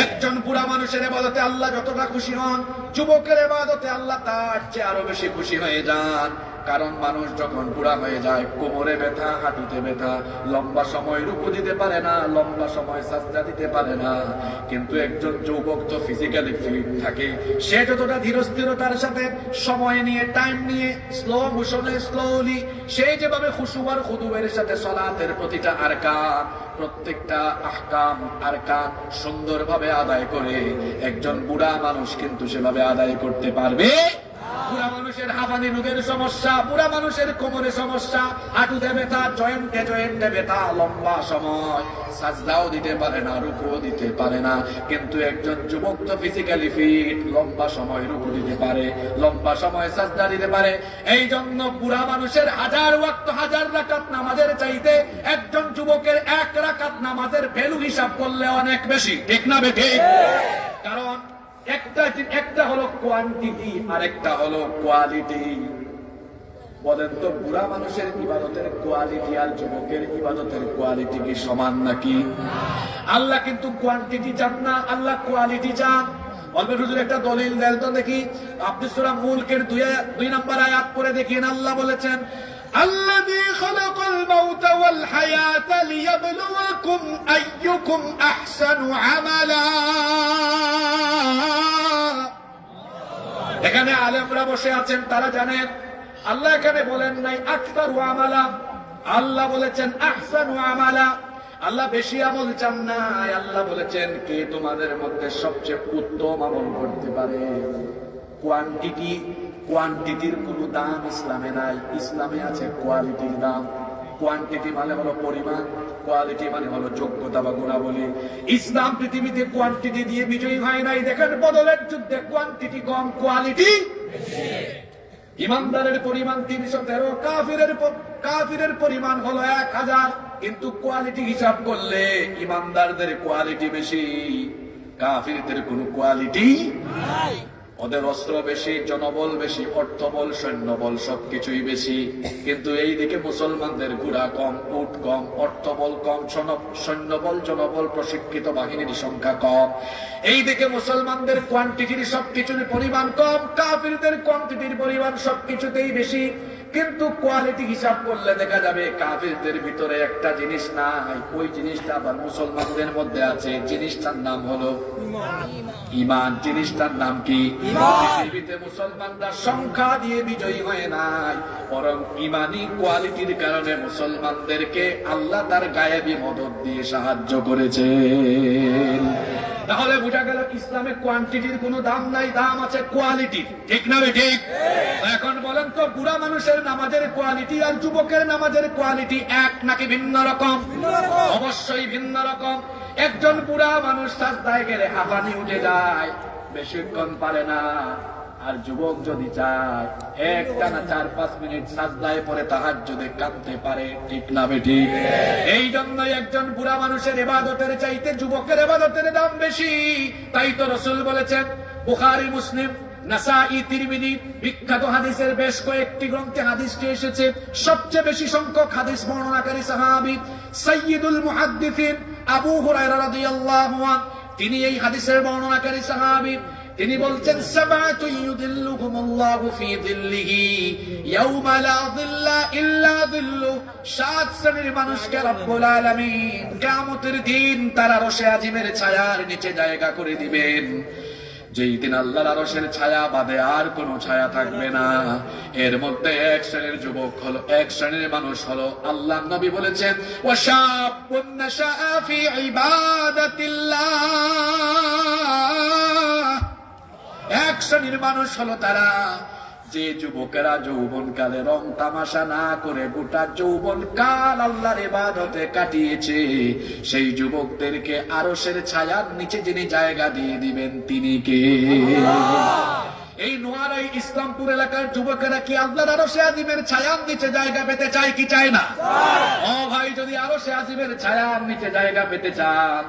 একজন বুড়া মানুষের ইবাদতে আল্লাহ যতটা খুশি হন, যুবকের ইবাদতে আল্লাহ তার চেয়ে আরো বেশি খুশি হয়ে যান। কারণ মানুষ যখন বুড়া হয়ে যায়, কোমরে ব্যথা, হাঁটুতে ব্যথা, লম্বা সময় রুকু দিতে পারে না, লম্বা সময় সাজদা দিতে পারে না। কিন্তু একজন যুবক তো ফিজিক্যালি ফিট থাকে। সে যতটা ধীরস্থিরতার সাথে, সময় নিয়ে, টাইম নিয়ে, স্লো মোশনে, স্লোলি, সে যেভাবে খুশু আর খুদুয়ের সাথে সালাতের প্রতিটা আরকান, প্রত্যেকটা আহকাম, আরকান সুন্দরভাবে আদায় করে, একজন বুড়া মানুষ কিন্তু সেভাবে আদায় করতে পারবে। বুড়া মানুষের হাঁপানি রোগের সমস্যা, বুড়া মানুষের কোমরে সমস্যা, হাঁটুতে ব্যথা, জয়েন্টে জয়েন্টে ব্যথা, লম্বা সময় সাজদাও দিতে পারে না, রুকুও দিতে পারে না। কিন্তু একজন যুবক তো ফিজিক্যালি ফিট, লম্বা সময় রুকু দিতে পারে, লম্বা সময় সাজদা দিতে পারে। এই জন্য বুড়া মানুষের 1000 ওয়াক্ত, 1000 রাকাত নামাজের চাইতে একজন যুবকের 1 রাকাত নামাজের ভ্যালু হিসাব করলে অনেক বেশি, ঠিক না বেঠি? কারণ একটা হলো কোয়ান্টিটি আর একটা হলো কোয়ালিটি। বলেন তো, বুড়া মানুষের ইবাদতের কোয়ালিটি আর যুবকের ইবাদতের কোয়ালিটি কি সমান নাকি? আল্লাহ কিন্তু কোয়ান্টিটি চান না, আল্লাহ কোয়ালিটি চান। বলবেন হুজুর একটা দলিল দেন তো দেখি। আপনি সূরা মুলকের 2 নম্বর আয়াত পড়ে দেখিয়েন। আল্লাহ বলেছেন, আল্লাযী খালাকাল মাউতা ওয়াল হায়াতা লিয়াবলুয়াকুম আইয়ুকুম আহসানু আমালা। এখানে আলেমরা বসে আছেন, তারা জানেন আল্লাহ এখানে বলেন নাই আকতারু আমালা, আল্লাহ বলেছেন আহসানু আমালা। আল্লাহ বেশি আমল চান নাই, আল্লাহ বলেছেন কে তোমাদের মধ্যে সবচেয়ে উত্তম আমল করতে পারে। কোয়ান্টিটির কোনো দাম ইসলামে নাই, ইসলামে আছে কোয়ালিটির দাম। কোয়ান্টিটি মানে হলো পরিমাণ, কোয়ালিটি মানে হলো যোগ্যতা বা গুণাবলী। ইসলাম পৃথিবীতে কোয়ান্টিটি দিয়ে বিজয়ী হয় নাই। দেখেন বদরের যুদ্ধে কোয়ান্টিটি কম, কোয়ালিটি বেশি। ইমানদারের পরিমাণ 313, কাফিরের পরিমাণ হলো 1000, কিন্তু কোয়ালিটি হিসাব করলে ইমানদারদের কোয়ালিটি বেশি, কাফিরদের কোনো কোয়ালিটি নাই। ওদের অস্ত্র বেশি, জনবল বেশি, অর্থবল, সৈন্যবল সবকিছুই বেশি, কিন্তু এই দিকে মুসলমানদের ঘোড়া কম, উট কম, অর্থবল কম, সৈন্যবল, জনবল, প্রশিক্ষিত বাহিনীর সংখ্যা কম। এই দিকে মুসলমানদের কোয়ান্টিটির সবকিছুর পরিমাণ কম, কাফিরদের কোয়ান্টিটির পরিমাণ সবকিছুতেই বেশি, কিন্তু কোয়ালিটি হিসাব করলে দেখা যাবে কাফিরদের ভিতরে একটা জিনিস নাই, ওই জিনিসটা আবার মুসলমানদের মধ্যে আছে। জিনিসটার নাম হলো ঈমান। জিনিসটার নাম কি? পৃথিবীতে মুসলমানরা সংখ্যা দিয়ে বিজয়ী হয় নাই, বরং ঈমানি কোয়ালিটির কারণে মুসলমানদেরকে আল্লাহ তার গায়েবী মদদ দিয়ে সাহায্য করেছেন। তাহলে বোঝা গেল ইসলামে কোয়ান্টিটির কোনো দাম নাই, দাম আছে কোয়ালিটি। ঠিক না ঠিক? এখন বলেন তো, বুড়া মানুষের নামাজের কোয়ালিটি আর যুবকের নামাজের কোয়ালিটি এক নাকি ভিন্ন রকম? অবশ্যই ভিন্ন রকম। একজন বুড়া মানুষ সাজদায় গেলে হাঁপানি উঠে যায়, বেশিক্ষণ পারে না। আর যুবক যদি চায় একটানা 4-5 মিনিট সাজদায় পরে তাহাজ্জুদে কাঁদতে পারে। ঠিক না বেঠিক? এই জন্যই একজন বুড়া মানুষের ইবাদতের চাইতে যুবকের ইবাদতের দাম বেশি। তাই তো রাসূল বলেছেন, বুখারী, মুসলিম, নাসাঈ, তিরমিজি বিখ্যাত হাদিসের বেশ কয়েকটি গ্রন্থে হাদিসটি এসেছে। সবচেয়ে বেশি সংখ্যক হাদিস বর্ণনাকারী সাহাবী সাইয়্যিদুল মুহাদ্দিসিন আবু হুরায়রা রাদিয়াল্লাহু আনহু, তিনি এই হাদিসের বর্ণনাকারী সাহাবী। তিনি বলছেন, সাবাতু ইউদিল্লুহুমুল্লাহু ফি যিল্লিহি ইয়াওমা লা যিল্লা ইল্লা যিল্লু। 7 শ্রেণীর মানুষকে রব্বুল আলামিন কিয়ামতের দিন তার আরশে আজিমের ছায়ার নিচে জায়গা করে দিবেন, যেই দিন আল্লাহর আরশের ছায়া বাদে আর কোনো ছায়া থাকবে না। এর মধ্যে এক শ্রেণীর যুবক হলো, এক শ্রেণীর মানুষ হলো, আল্লাহ নবী বলেছেন, ওয়াশাবুন নাশাআ ফি ইবাদাতিল্লাহ। এক শ্রেণীর মানুষ হলো তারা, যে যুবকেরা যৌবনকালে রং তামাশা না করে গোটা যৌবনকাল আল্লাহর ইবাদতে কাটিয়েছে, সেই যুবকদেরকে আরশের ছায়ার নিচে যিনি জায়গা দিয়ে দিবেন তিনি কে? এই নোয়ারাই ইসলামপুর এলাকার যুবকেরা কি আল্লাহর আরশে আজিমের ছায়ার নিচে জায়গা পেতে চায় কি চায় না? ও ভাই, যদি আরশে আজিমের ছায়ার নিচে জায়গা পেতে চান,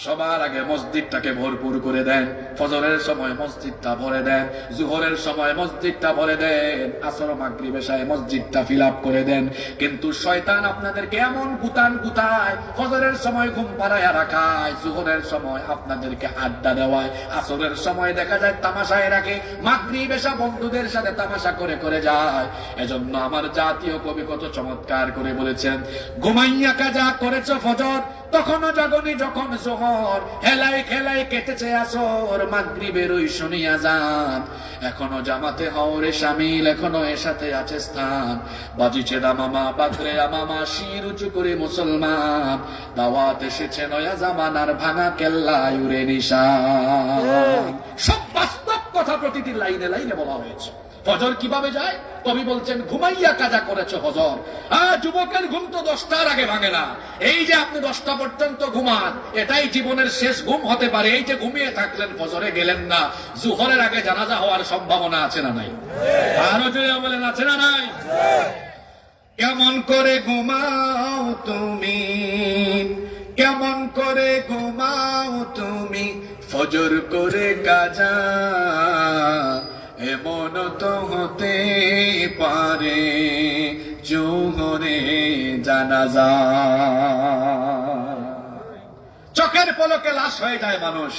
সবার আগে মসজিদটাকে ভরপুর করে দেন। ফজরের সময় মসজিদটা ভরে দেন, জোহরের সময় মসজিদটা ভরে দেন, আসর মাগরিব এশায় মসজিদটা ফিল আপ করে দেন। কিন্তু শয়তান আপনাদেরকে এমন গুতায়, ফজরের সময় ঘুম পাড়ায় রাখায়, জোহরের সময় আপনাদেরকে আড্ডা দেওয়ায়, আসরের সময় দেখা যায় তামাশায় রাখে, মাগরিব এশা বন্ধুদের সাথে তামাশা করে করে যায়। এজন্য আমার জাতীয় কবি কত চমৎকার করে বলেছেন, ঘুমাইয়া কাজা করেছ ফজর, তখনও জাগনি যখন জোহর, হেলাই খেলাই কেটেছে আসর, মাগরিবের ওই শুনিয়া যান, এখনো জামাতে হওরে শামিল, এখনো এর সাথে আছে স্থান, বাজিছে দামামা বাদরে আমামা, শির উঁচু করে মুসলমান, দাওয়াত এসেছে নয়া জামানার ভাঙা কেল্লায় উড়ে নিশান। সব বাস্তব কথা প্রতিটি লাইনে লাইনে বলা হয়েছে। ফজর কিভাবে যায়? কবি বলছেন, ঘুমাইয়া কাজা করেছ ফজর। যুবকের ঘুম তো 10টার আগে ভাঙে না। এই যে আপনি 10টা পর্যন্ত ঘুমান, এটাই জীবনের শেষ ঘুম হতে পারে। এই যে ঘুমিয়ে থাকলেন, ফজরে গেলেন না, জোহরের আগে জানাজা হওয়ার সম্ভাবনা আছে না নাই? আরো জোরে বলেন, আছে না নাই? কেমন করে ঘুমাও তুমি, কেমন করে ঘুমাও তুমি, ফজর করে কাজা, এমন তো হতে পারে জোহরে জানাজা। চোখের পলকে লাশ হয়ে যায় মানুষ,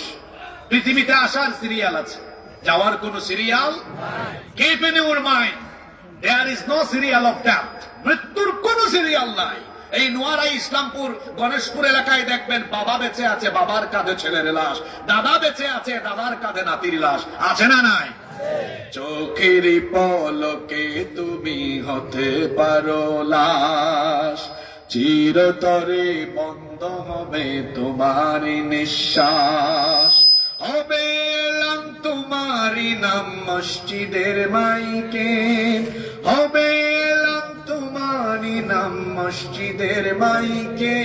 পৃথিবীতে আসার সিরিয়াল আছে, যাওয়ার কোন serial? Keep in your mind, there is no serial of death. মৃত্যুর কোন সিরিয়াল নাই। এই নোয়ারাই ইসলামপুর গণেশপুর এলাকায় দেখবেন বাবা বেঁচে আছে, বাবার কাঁধে ছেলের লাশ, দাদা বেঁচে আছে, দাদার কাঁধে নাতির লাশ, আছে না নাই? চোখের পলকে তুমি হতে পারো লাশ, চিরতরে বন্ধ হবে তোমার নিঃশ্বাস, হবে এলাম তোমারই নাম মসজিদের মাইকে, হবে এলাম তোমারই নাম মসজিদের মাইকে,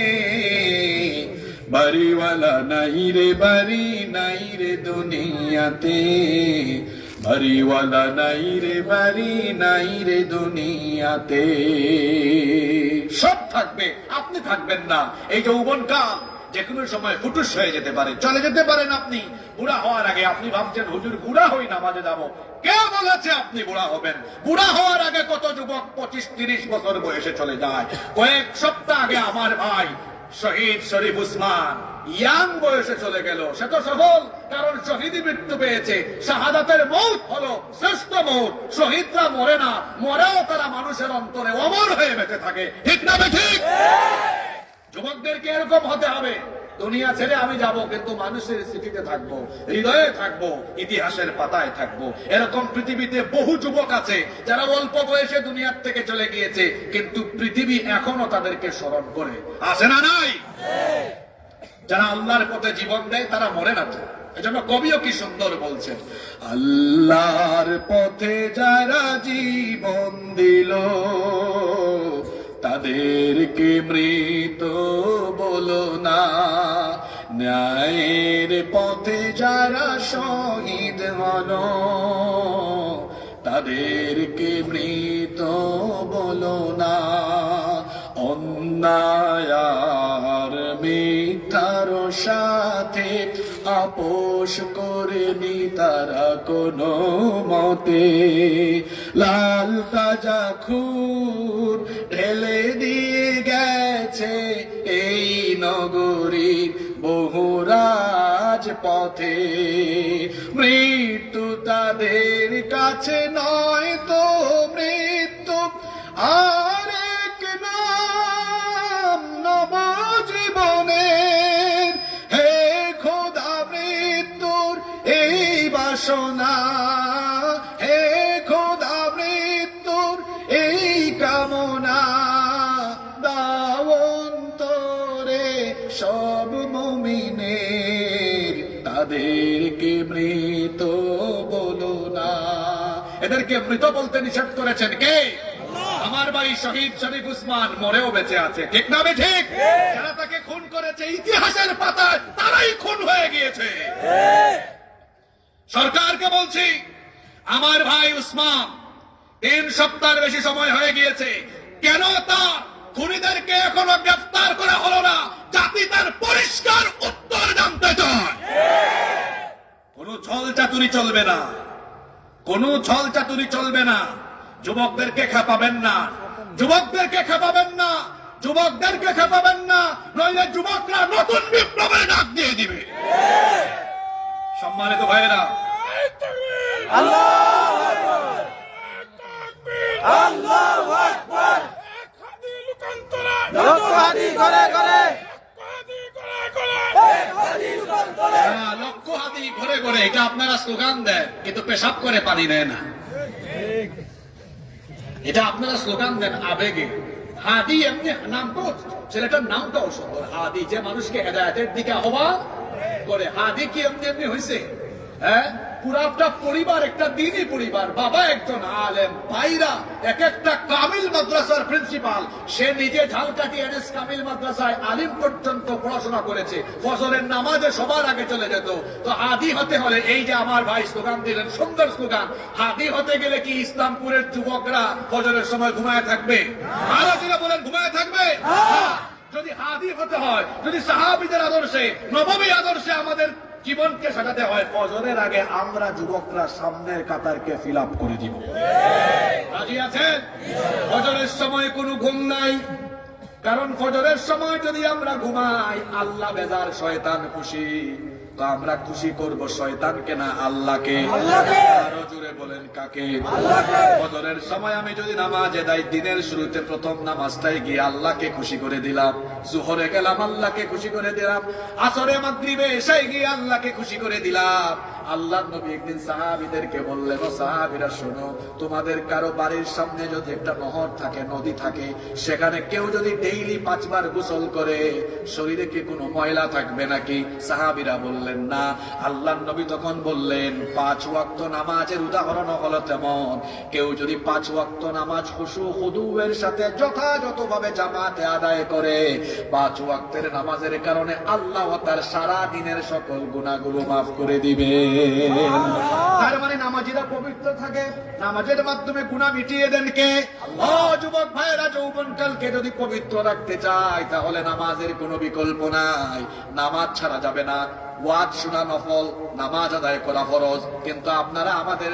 বাড়িওয়ালা নাই রে বাড়ি নাই রে দুনিয়াতে, বাড়িওয়ালা নাই রে বাড়ি নাই রে দুনিয়াতে। সব থাকবে, আপনি থাকবেন না। এই যৌবনকাল যে কোনো সময় ফুটুস হয়ে যেতে পারে, চলে যেতে পারেন আপনি। বুড়া হওয়ার আগে আপনি ভাবছেন হুজুর বুড়া হই নামাজে যাব, কে বলেছে আপনি বুড়া হবেন? বুড়া হওয়ার আগে কত যুবক 25-30 বছর বয়সে চলে যায়। কয়েক সপ্তাহ আগে আমার ভাই শহীদ শরীফ উসমান ইয়াং বয়সে চলে গেল। সে তো সফল, কারণ শহীদই মৃত্যু পেয়েছে। শাহাদাতের মৌত হলো শ্রেষ্ঠ মৌত। শহীদরা মরে না, মরেও তারা মানুষের অন্তরে অমর হয়ে বেঁচে থাকে, ঠিক না ঠিক? যুবকদেরকে এরকম হতে হবে, দুনিয়া ছেড়ে আমি যাব কিন্তু মানুষের স্মৃতিতে থাকবো, হৃদয়ে থাকবো, ইতিহাসের পাতায় থাকবো। এরকম পৃথিবীতে বহু যুবক আছে যারা অল্প বয়সে দুনিয়ার থেকে চলে গিয়েছে, কিন্তু পৃথিবী এখনো তাদেরকে স্মরণ করে, আছে না নাই? যারা আল্লাহর পথে জীবন দেয় তারা মরে না তো। এজন্য কবিও কি সুন্দর বলছেন, আল্লাহর পথে যারা জীবন দিল তাদেরকে মৃত বলো না, ন্যায়ের পথে যারা শহীদ হলো তাদেরকে মৃত বলো না, অন্যায় আর মিথ্যার সাথে আপোষ করেনি তারা কোনো মতে, লাল তাজা খুন ঢেলে দিয়ে গেছে এই নগরীর বহু রাজপথে, মৃত্যু তাদের কাছে নয় তো মৃত্যু আরেক নাম নবজীবনের, হে খোদা মৃত্যুর এই বাসনা, হে খোদা মৃত্যুর এই কামনা, দাওন্তরে সব মুমিনের তাদেরকে মৃত বলো না। এদেরকে মৃত বলতে নিষেধ করেছেন কে? আমার ভাই শহীদ শরীফ উসমান মরেও বেঁচে আছে, ঠিক না ঠিক? যারা তাকে খুন করেছে ইতিহাসের পাতায় তারাই খুন হয়ে গিয়েছে। সরকারকে বলছি, আমার ভাই উসমান 3 সপ্তাহের বেশি সময় হয়ে গিয়েছে, কেন তার খুনিদেরকে এখনো গ্রেফতার করা হলো না? জাতি তার পরিষ্কার উত্তর জানতে চায়। কোন ছল চাতুরি চলবে না, কোন ছল চাতুরি চলবে না। যুবকদেরকে খেপাবেন না, যুবকদেরকে খেপাবেন না, যুবকদেরকে খেপাবেন না, নইলে যুবকরা নতুন বিপ্লবের ডাক দিয়ে দিবে। সম্মানিত ভাইয়েরা, আল্লাহু আকবার, আল্লাহু আকবার, লক্ষ হাদি করে করে, লক্ষ হাতি ঘরে ঘরে, এটা আপনারা স্লোগান দেন কিন্তু পেশাব করে পানি নেয় না। এটা আপনারা স্লোগান দেন আবেগে। হাদি এমনি নামটাও, ছেলেটার নামটাও সুন্দর, হাদি, যে মানুষকে হেদায়েতের দিকে আহ্বান করে। হাদি কি এমনি এমনি হয়েছে? হ্যাঁ, পুরাটা পরিবার একটা দিনই পরিবার, বাবা একজন আলেম, ভাইরা এক একটা কামিল মাদ্রাসার প্রিন্সিপাল, সে নিজে ঝালকাঠি এনএস কামিল মাদ্রাসায় আলিম পর্যন্ত পড়াশোনা করেছে, ফজরের নামাজে সবার আগে চলে যেত। তো হাদি হতে হলে, এই যে আমার ভাই স্লোগান দিলেন, সুন্দর স্লোগান, হাদি হতে গেলে কি ইসলামপুরের যুবকরা ফজরের সময় ঘুমায় থাকবে? আরো যারা বলেন ঘুমায় থাকবে? যদি হাদি হতে হয়, যদি সাহাবীদের আদর্শে, নববী আদর্শে আমাদের জীবনকে সাজাতে হয়, ফজরের আগে আমরা যুবকরা সামনের কাতারকে ফিল আপ করে দিব। রাজি আছেন? ফজরের সময় কোনো ঘুম নাই, কারণ ফজরের সময় যদি আমরা ঘুমাই আল্লাহ বেজার, শয়তান খুশি। তো আমরা খুশি করব শয়তানকে না আল্লাহকে? আল্লাহকে। আরো জোরে বলেন কাকে? আল্লাহকে। ফজরের সময় আমি যদি নামাজে যাই, দিনের শুরুতে প্রথম নামাজটাই গিয়ে আল্লাহকে খুশি করে দিলাম, জোহরে গেলাম আল্লাহকে খুশি করে দিলাম, আসরে মাগরিবে এশায় গিয়ে আল্লাহকে খুশি করে দিলাম। আল্লাহর নবী একদিন সাহাবীদেরকে বললেন, ও সাহাবীরা শোনো, তোমাদের কারো বাড়ির সামনে যদি একটা নহর থাকে, নদী থাকে, সেখানে কেউ যদি ডেইলি 5 বার গোসল করে, শরীরে কি কোনো ময়লা থাকবে নাকি? সাহাবীরা বললেন না। আল্লাহর নবী তখন বললেন, 5 ওয়াক্ত নামাজের উদাহরণ হলো তেমন, কেউ যদি 5 ওয়াক্ত নামাজ খুশু খুদুয়ের সাথে যথাযথভাবে জামাতে আদায় করে, 5 ওয়াক্তের নামাজের কারণে আল্লাহ তার সারা দিনের সকল গুনাহগুলো মাফ করে দিবে। তার মানে নামাজিরা পবিত্র থাকে, নামাজের মাধ্যমে গুনাহ মিটিয়ে দেন কে? ও যুবক ভাইরা, যৌবনকালকে যদি পবিত্র রাখতে চায় তাহলে নামাজের কোনো বিকল্প নাই। নামাজ ছাড়া যাবে না, ওয়াজ শোনা নফল, নামাজ আদায় করা ফরজ। কিন্তু আপনারা আমাদের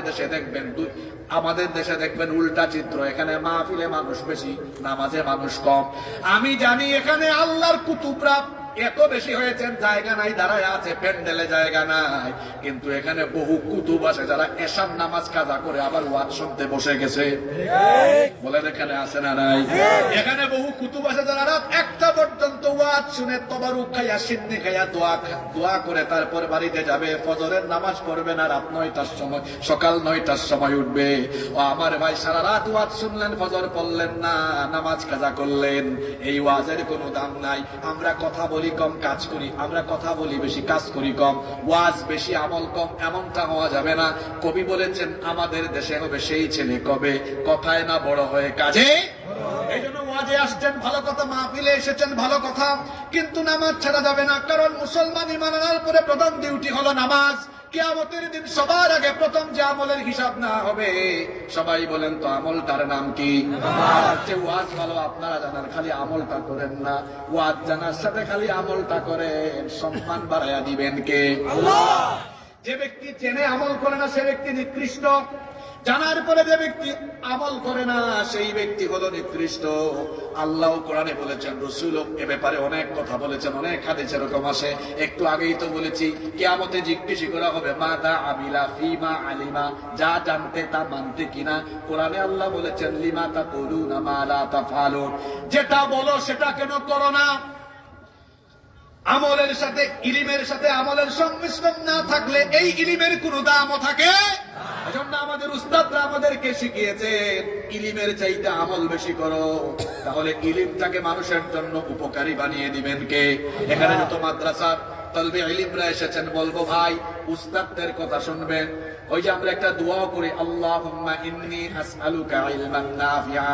দেশে দেখবেন উল্টা চিত্র, এখানে মাহফিলে মানুষ বেশি, নামাজে মানুষ কম। আমি জানি এখানে আল্লাহর কুতুবরা এত বেশি হয়েছেন, জায়গা নাই, দাঁড়ায় আছে, প্যান্ডেলে জায়গা নাই, কিন্তু এখানে বহু কুতুব আছে যারা এশার নামাজ কাজা করে আবার ওয়াজ শুনতে বসে গেছে। বলেন এখানে আছে না নাই? এখানে বহু কুতুব আছে যারা রাত 1টা পর্যন্ত ওয়াজ শুনে তবারুক খাইয়া, সিন্নি খাইয়া, দোয়া করে তারপর বাড়িতে যাবে, ফজরের নামাজ পড়বে না, রাত 9টার সময়, সকাল 9টার সময় উঠবে। ও আমার ভাই, সারা রাত ওয়াজ শুনলেন, ফজর পড়লেন না, নামাজ কাজা করলেন, এই ওয়াজের কোনো দাম নাই। আমরা কথা বলি কম, কাজ করি, আমরা কথা বলি বেশি, কাজ করি কম, ওয়াজ বেশি, আমল কম, এমনটা হওয়া যাবে না। কবি বলেছেন, আমাদের দেশে হবে সেই ছেলে কবে, কথায় না বড় হয়ে কাজে। এই জন্য ওয়াজে আসছেন ভালো কথা, মাহফিলে এসেছেন ভালো কথা, কিন্তু নামাজ ছাড়া যাবে না। কারণ মুসলমান ঈমান আনার পরে প্রথম ডিউটি হলো নামাজ। কিয়ামতের দিন সবার আগে প্রথম যে আমলের হিসাব না হবে, সবাই বলেন তো আমলটার নাম কি? যে ওয়াজ ভালো আপনারা জানার, খালি আমলটা করেন না। ওয়াজ জানার সাথে খালি আমলটা করেন, সম্মান বাড়াইয়া দিবেন কে? আল্লাহ। যে ব্যক্তি জেনে আমল করে না সে ব্যক্তি নিকৃষ্ট, জানার পরে যে ব্যক্তি আমল করে না সেই ব্যক্তি হলো নিকৃষ্ট। আল্লাহ কোরআনে বলেছেন, রাসূল এ ব্যাপারে অনেক কথা বলেছেন, অনেক হাদিস এরকম আসে। একটু আগেই তো বলেছি, কিয়ামতে জিজ্ঞেস করা হবে, মাদা আমিলা ফিমা আলিমা, যা জানতে তা মানতে কিনা। কোরআনে আল্লাহ বলেছেন, লিমা তাকুলুনা মা লা তাফআলুন, যেটা বলো সেটা কেন করো না। আমলের সাথে, ইলমের সাথে আমলের সংমিশ্রণ না থাকলে এই ইলমের কোনো দামও থাকে। এজন্য আমাদের উস্তাদরা আমাদেরকে শিখিয়েছেন, ইলমের চাইতে আমল বেশি করো, তাহলে ইলমটাকে মানুষের জন্য উপকারী বানিয়ে দিবেন কে? এখানে যত মাদ্রাসার তলবে ইলমরা এসেছেন, বলবো ভাই উস্তাদদের কথা শুনবেন। ওই যে আমরা একটা দোয়া করি, আল্লাহুম্মা ইন্নী আসআলুকা ইলমান নাফিআ,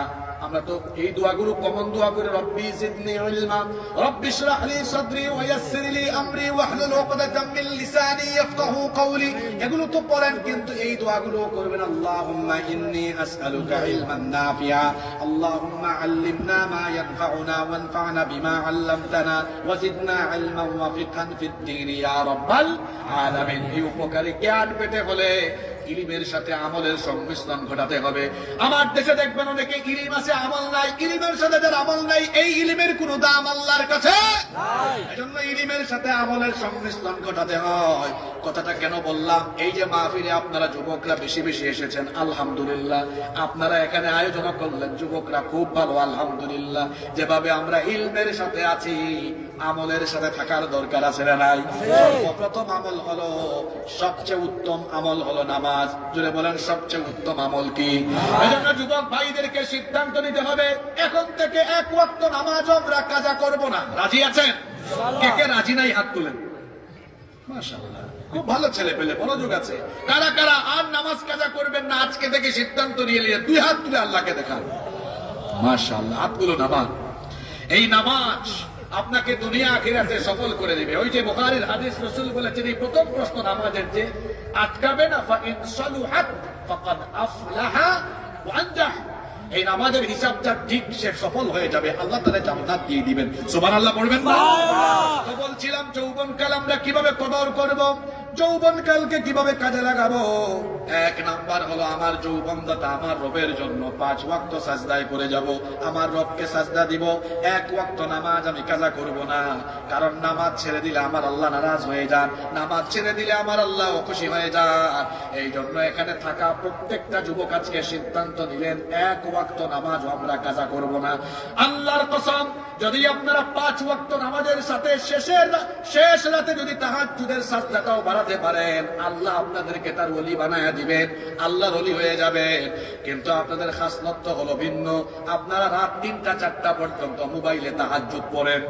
আমরা তো এই দোয়াগুলো কমন দোয়া করে, রব্বি জিদনি ইলমা, রব্বি ইশরাহ লি সাদরি ওয়া ইয়াসসির লি আমরি ওয়াহলুল উকদাতাম মিন লিসানি ইয়াফকাহু কওলি, এগুলো তো পড়েন, কিন্তু এই দোয়াগুলো করবেন। আল্লাহুম্মা ইন্নী আসআলুকা ইলমান নাফিআ, আল্লাহুম্মা আল্লিমনা মা ইয়ানফাউনা ওয়ানফা'না বিমা আল্লামতানা ওয়া জিদনা ইলমান ওয়া ফিকহান ফিদ-দীন ইয়া রাব্বাল আলামিন। এই উপকারী জ্ঞান পেতে হলে ইলমের সাথে আমলের সংমিশ্রণ ঘটাতে হবে। আমার দেশে দেখবেন অনেকে ইলম আছে, আমল নাই। ইলমের সাথে যার আমল নাই, এই ইলমের কোনো দাম আল্লাহর কাছে নাই। এজন্য ইলমের সাথে আমলের সংমিশ্রণ ঘটাতে হয়। কথাটা কেন বললাম? এই যে মাহফিলে আপনারা যুবকরা বেশি বেশি এসেছেন, আলহামদুলিল্লাহ। আপনারা এখানে আয়োজন করলেন, যুবকরা খুব ভালো, আলহামদুলিল্লাহ। যেভাবে আমরা ইলমের সাথে আছি, আমলের সাথে থাকার দরকার আছে না নাই? সর্বপ্রথম আমল হলো, সবচেয়ে উত্তম আমল হলো নামাজ। জোরে বলেন, সবচেয়ে উত্তম আমল কি? এজন্য যুবক ভাইদেরকে সিদ্ধান্ত নিতে হবে, এখন থেকে 1 ওয়াক্ত নামাজ আমরা কাজা করব না। রাজি আছেন? কে কে রাজি নাই হাত তুলেন। মাশাআল্লাহ, খুব ভালো ছেলে পেলে, মনোযোগ আছে। কারা কারা আর নামাজ কাজা করবেন না আজকে থেকে সিদ্ধান্ত নিয়ে নিয়ে 2 হাত তুলে আল্লাহকে দেখান। মাশাআল্লাহ, হাতগুলো নামান। এই নামাজ আপনাকে দুনিয়া আখিরাতে সফল করে দিবে। ওই যে বুখারীর হাদিস, রাসূল বলেছেন, এই প্রথম প্রশ্ন নামাজের যে আটকাবে না, ফা ইন সালুহাত ফাকাদ আফলাহা ওয়া আনজাহ, এই নামাজের হিসাবটা ঠিক, সে সফল হয়ে যাবে, আল্লাহ তাআলা জান্নাত দিয়ে দিবেন। সুবহানাল্লাহ পড়বেন না? তো বলছিলাম যৌবনকাল আমরা কিভাবে কদর করব। যৌবনকালকে কিভাবে কাজে লাগাবো? এক নাম্বার হলো আমার যৌবনদাতা আমার রবের জন্য 5 ওয়াক্ত সাজদায় করে যাব, আমার রবকে সাজদা দিব। 1 ওয়াক্ত নামাজ আমি কাজা করব না, কারণ নামাজ ছেড়ে দিলে আমার আল্লাহ নারাজ হয়ে যান, নামাজ ছেড়ে দিলে আমার আল্লাহ খুশি হয়ে যান। এই জন্য এখানে থাকা প্রত্যেকটা যুবক আজকে সিদ্ধান্ত নিলেন 1 ওয়াক্ত নামাজ আমরা কাজা করব না। আল্লাহর কসম, যদি আপনারা 5 ওয়াক্ত নামাজের সাথে শেষ রাতে যদি তাহাজ্জুদের সাজদাটাও বাড়াতে পারেন, আল্লাহ আপনাদেরকে তার ওলি বানায়া দিবেন, আল্লাহর ওলি হয়ে যাবেন। কিন্তু আপনাদের খাসলত হলো ভিন্ন, আপনারা রাত 3টা 4টা পর্যন্ত মোবাইলে তাহাজ্জুদ পড়েন,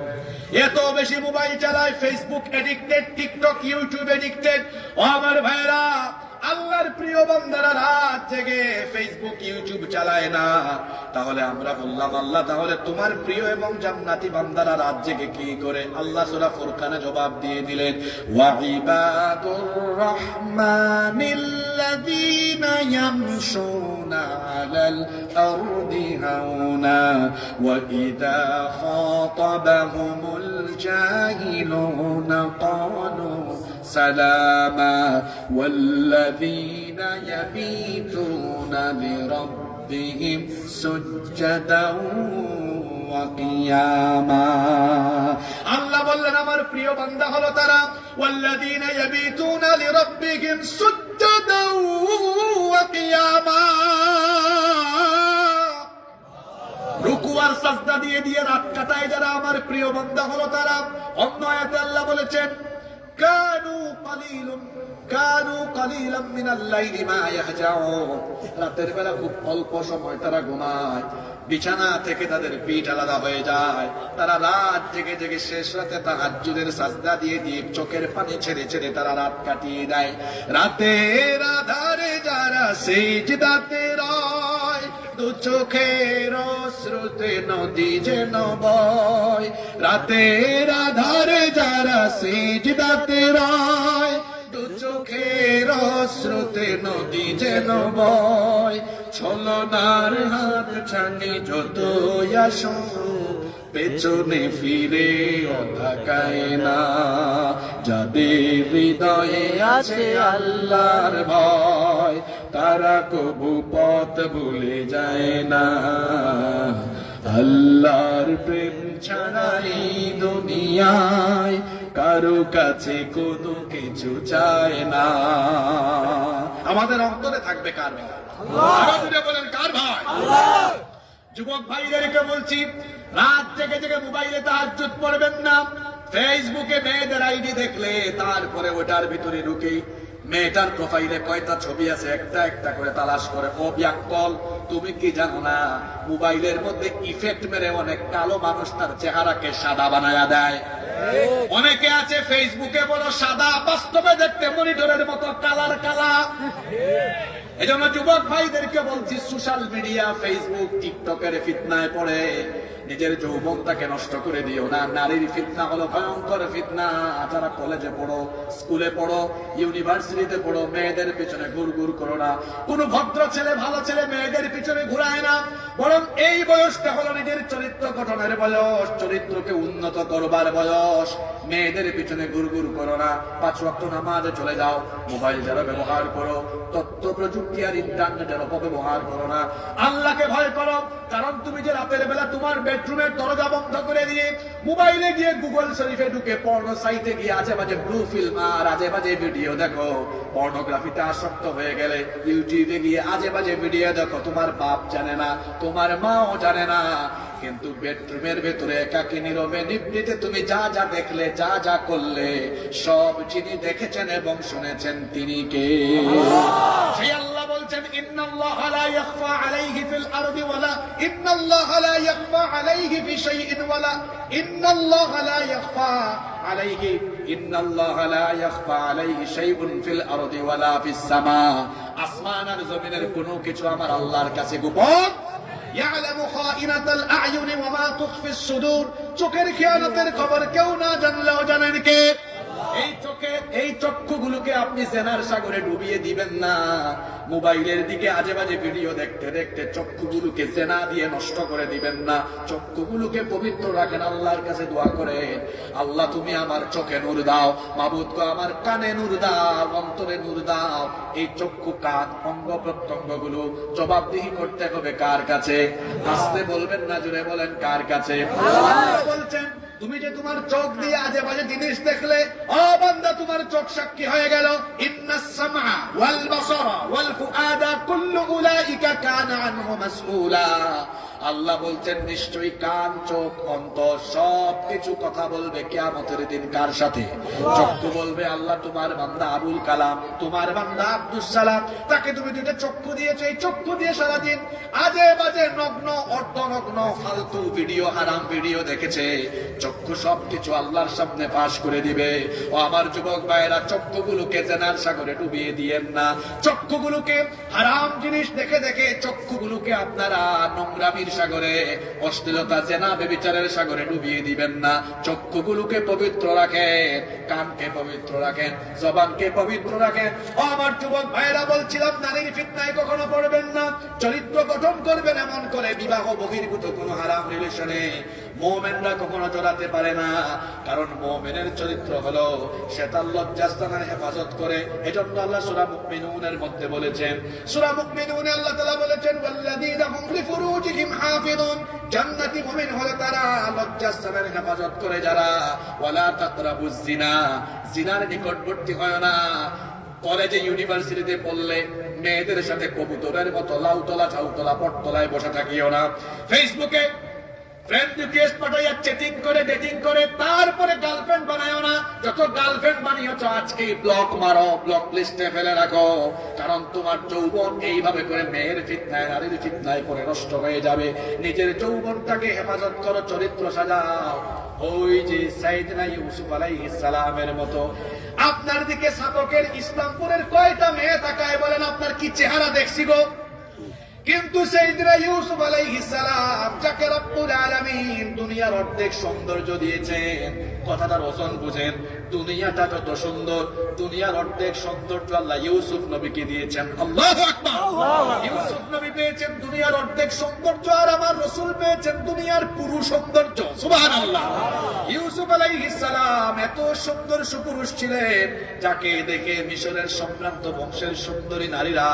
এত বেশি মোবাইল চালায়, Facebook addicted, TikTok YouTube addicted. ও আমার ভাইরা, আল্লাহর প্রিয় বান্দারা রাত জেগে ফেসবুক ইউটিউব চালায় না, তাহলে আমরা বললাম আল্লাহ তাহলে তোমার প্রিয় এবং জান্নাতি বান্দারা রাত জেগে কি করে? আল্লাহ সূরা ফুরকানে জবাব দিয়ে দিলেন, ওয়া ইবাদুর রাহমানিল্লাযীনা ইয়ামশুনা আলাল আরদি হাওনা ওয়া ইযা খাতাবাহুমুল জাহিলুনা ক্বালু সালামা والذين يبيتون لربهم سجدا وقياما। আল্লাহ বললেন আমার প্রিয় বান্দা হলো তারা والذين يبيتون لربهم سجدا وقياما, রুকু আর সাজদা দিয়ে দিয়ে রাত কাটায় যারা আমার প্রিয় বান্দা হলো তারা। অন্য আয়াতে আল্লাহ বলেছেন কানু কালিলাম মিনাল লাইলি মা ইয়াহজাউন, রাতের বেলা খুব অল্প সময় তারা ঘুমায়, বিছানা থেকে তাদের পিঠ আলাদা হয়ে যায়, তারা রাত জেগে জেগে শেষ রাতে তাহাজ্জুদের সাজদা দিয়ে দিয়ে চোখের পানি ছেড়ে ছেড়ে তারা রাত কাটিয়ে দেয়। রাতের আধারে যারা সিজদাতে রয়, দু চোখের অশ্রুতে নদী যেন বয়। রাতের আধারে যারা সিজদাতে রয়, দু চোখের অশ্রুতে নদী যেন বয়। ছলনার হাত ছানি যতই আসো, পেছনে ফিরে তাকায় না। যাদের হৃদয়ে আছে আল্লাহর ভয়, তারা কবু পথ ভুলে যায় না। আল্লাহর প্রেম ছাড়া এই দুনিয়ায় কারো কাছে কোনো কিছু চায় না। আমাদের অন্তরে থাকবে কার ভয়? আরো জুড়ে বলেন কার ভয়? যুবক ভাইদেরকে বলছি, রাত জেগে জেগে মোবাইলে তাহাজ্জুদ পড়বেন না। ফেসবুকে মেয়েদের আইডি দেখলে তারপরে ওটার ভিতরে ঢুকে মেয়েটার প্রোফাইলে কয়টা ছবি আছে একটা একটা করে তালাশ করে। ও ব্যাককল, তুমি কি জানো না মোবাইলের মধ্যে ইফেক্ট মেরে অনেক কালো মানুষ তার চেহারাকে সাদা বানায়া দেয়। অনেকে আছে ফেসবুকে বড় সাদা, বাস্তবে দেখতে মনিটরের মতো কালার কালা। এজন্য যুবক ভাইদেরকে বলছি, সোশ্যাল মিডিয়া ফেসবুক টিকটকের ফিতনায় পড়ে নিজের যৌবনটাকে নষ্ট করে দিও না। নারীর ফিতনা হলো ভয়ঙ্কর ফিতনা। যারা কলেজে পড়ো, স্কুলে পড়ো, ইউনিভার্সিটিতে পড়ো, মেয়েদের পিছনে ঘুরঘুর করো না। কোন ভদ্র ছেলে, ভালো ছেলে মেয়েদের পিছনে ঘুরায় না, বরং এই বয়সটা হলো নিজের চরিত্র গঠনের বয়স, চরিত্রকে উন্নত করবার বয়স। মেয়েদের পিছনে ঘুরঘুর করো না, 5 ওয়াক্ত নামাজে চলে যাও। মোবাইল যারা ব্যবহার করো, তথ্য প্রযুক্তি আর ইন্টারনেটের অপব্যবহার করো না। আল্লাহকে ভয় করো, কারণ তুমি যে রাতের বেলা তোমার বেডরুমের দরজা বন্ধ করে দিয়ে মোবাইলে গিয়ে গুগল শরীফে ঢুকে পর্নো সাইটে গিয়ে আজে বাজে ব্লু ফিল্ম আর আজে বাজে ভিডিও দেখো, পর্নোগ্রাফিতে আসক্ত হয়ে গেলে ইউটিউবে গিয়ে আজে বাজে ভিডিও দেখো, তোমার বাপ জানে না, তোমার মাও জানে না, কিন্তু বেডরুমের ভেতরে একাকী নীরবে নিভৃতে তুমি যা যা দেখলে, যা যা করলে, সব যিনি দেখেছেন এবং শুনেছেন তিনি কে? সেই আল্লাহ বলছেন, ইন্নাল্লাহা লা ইয়াখফা আলাইহি ফিল আরদি ওয়ালা ইন্নাল্লাহা লা ইয়াখফা আলাইহি ফি শাইইন ওয়ালা ইন্নাল্লাহা লা ইয়াখফা আলাইহি ইন্নাল্লাহা লা ইয়াখফা আলাইহি শাইউন ফিল আরদি ওয়ালা ফিস সামা। আসমান আর জমিনের কোনো কিছু আমার আল্লাহর কাছে গোপন। ইয়ালামু খাইনাতাল আ'য়ুনি ওয়া মা তুখফিস সুদূর, চোখের খেয়ানতের খবর কেউ না জানলেও জানেন কে? এই চক্ষুগুলোকে আপনি জেনার সাগরে ডুবিয়ে দিবেন না। মোবাইলের দিকে আজে বাজে ভিডিও দেখতে দেখতে চক্ষুগুলোকে জেনা দিয়ে নষ্ট করে দিবেন না। চক্ষুগুলোকে পবিত্র রাখেন, আল্লাহর কাছে দোয়া করেন, আল্লাহ তুমি আমার চোখে নূর দাও, মাবুদ গো আমার কানে নূর দাও, অন্তরে নূর দাও। এই চক্ষু, কান, অঙ্গ প্রত্যঙ্গ গুলো জবাবদিহি করতে হবে কার কাছে? আসতে বলবেন না, জুড়ে বলেন কার কাছে? আল্লাহ বলছেন তুমি যে তোমার চোখ দিয়ে আজে বাজে জিনিস দেখলে, ও বান্দা তোমার চোখ সাক্ষী হয়ে গেল। ইন্নাস সামআ ওয়াল বাসারা ওয়াল ফুআদা কুল্লু উলাইকা কানা আনহু মাসউলা। আল্লাহ বলছেন নিশ্চয়ই কান, চোখ, অন্তর সবকিছু কথা বলবে কিয়ামতের দিন কার সাথে? চক্ষু বলবে আল্লাহ তোমার বান্দা আবুল কালাম, তোমার বান্দা আব্দুস সালাম, তাকে তুমি দুইটা চক্ষু দিয়েছো, এই চক্ষু দিয়ে সারাদিন আজে বাজে নগ্ন, অর্ধনগ্ন, ফালতু ভিডিও, হারাম ভিডিও দেখেছে। চক্ষু সবকিছু আল্লাহর সামনে পাশ করে দিবে। ও আমার যুবক ভাইয়েরা, চক্ষুগুলোকে জেনার সাগরে ডুবিয়ে দিয়েন না। চক্ষুগুলোকে হারাম জিনিস দেখে দেখে চক্ষুগুলোকে আপনারা নোংরামির সাগরে, অশ্লীলতা, জেনা, ব্যভিচারের সাগরে ডুবিয়ে দিবেন না। চক্ষুগুলোকে পবিত্র রাখেন, কানকে পবিত্র রাখেন, জবানকে পবিত্র রাখেন। ও আমার যুবক ভাইয়েরা, বলছিলাম নারীর ফিতনায় কখনো পড়বেন না। চরিত্র গঠন করবেন এমন করে বিবাহ বহির্ভূত কোন হারাম রিলেশনে মুমিনরা কখনো জড়াতে পারে না। কারণ মুমিনের চরিত্র হলো সে তার লজ্জাস্থানের হেফাজত করে। এজন্য আল্লাহ সূরা মুমিনুনের মধ্যে বলেছেন, সূরা মুমিনুনে আল্লাহ তাআলা বলেছেন ওয়াল্লাযীনা হুম লিফুরুজিহিম হাফিযুন, জান্নাতি মুমিন হলো তারা লজ্জাস্থানের হেফাজত করে যারা। ওয়ালা তাকরাবুজ জিনা, জিনার নিকটবর্তী হয় না। কলেজে ইউনিভার্সিটিতে পড়লে মেয়েদের সাথে কবুতরের মতো লাউতলা ঝাউতলা পটতলায় বসে থাকিও না। ফেসবুকে ফ্রেন্ড রিকোয়েস্ট পাঠাইয়া চ্যাটিং করে, ডেটিং করে, তারপরে গার্লফ্রেন্ড বানায়ও না। যত গার্লফ্রেন্ড বানিয়েছ আজকে ব্লক মারো, ব্লক লিস্টে ফেলে রাখো। কারণ তোমার যৌবন এইভাবে করে মেয়ের ফিতনায়, নারীর ফিতনায় পরে নষ্ট হয়ে যাবে। নিজের যৌবনটাকে হেফাজত করো, চরিত্র সাজাও। ওই যে সাইয়েদনা ইউসুফ আলাইহিস সালামের মতো আপনার দিকে সাতকের ইসলামপুরের কয়টা মেয়ে তাকায় বলেন আপনার কি চেহারা দেখছি গো? কিন্তু সাইয়েদনা ইউসুফ আলাইহিস সালাম, যাকে রব্বুল আলামিন দুনিয়ার অর্ধেক সৌন্দর্য দিয়েছেন, কথাটার ওজন বুঝেন। দুনিয়াটা যত সুন্দর, দুনিয়ার অর্ধেক সৌন্দর্য আল্লাহ ইউসুফ নবীকে দিয়েছেন। আল্লাহু আকবার! ইউসুফ নবী পেয়েছেন দুনিয়ার অর্ধেক সৌন্দর্য, আর আমার রাসূল পেয়েছেন দুনিয়ার পুরো সৌন্দর্য। সুবহানাল্লাহ! ইউসুফ আলাইহিস সালাম এত সুন্দর সুপুরুষ ছিলেন, যাকে দেখে মিশরের সম্ভ্রান্ত বংশের সুন্দরী নারীরা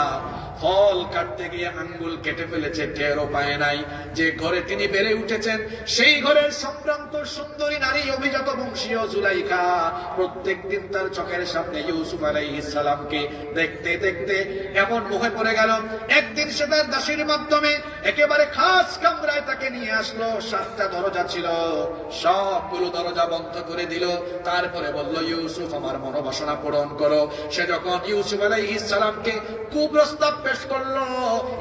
ফল কাটতে গিয়ে আঙ্গুল কেটে ফেলেছে, টেরও পায় নাই। যে ঘরে তিনি বেড়ে উঠেছেন সেই ঘরের সম্ভ্রান্ত সুন্দরী নারী অভিজাত বংশীয় জুলাইখা প্রত্যেকদিন তার চোখের সামনে ইউসুফ আলাইহিস সালামকে দেখতে দেখতে এমন মোহে পড়ে গেল। একদিন সে তার দাসীর মাধ্যমে একেবারে খাস কামরায় তাকে নিয়ে আসলো। 7টা দরজা ছিল, সবগুলো দরজা বন্ধ করে দিল। তারপরে বলল, ইউসুফ আমার মনোবাসনা পূরণ করো। সে যখন ইউসুফ আলাইহিস সালামকে কুপ্রস্তাব পেশ করলো,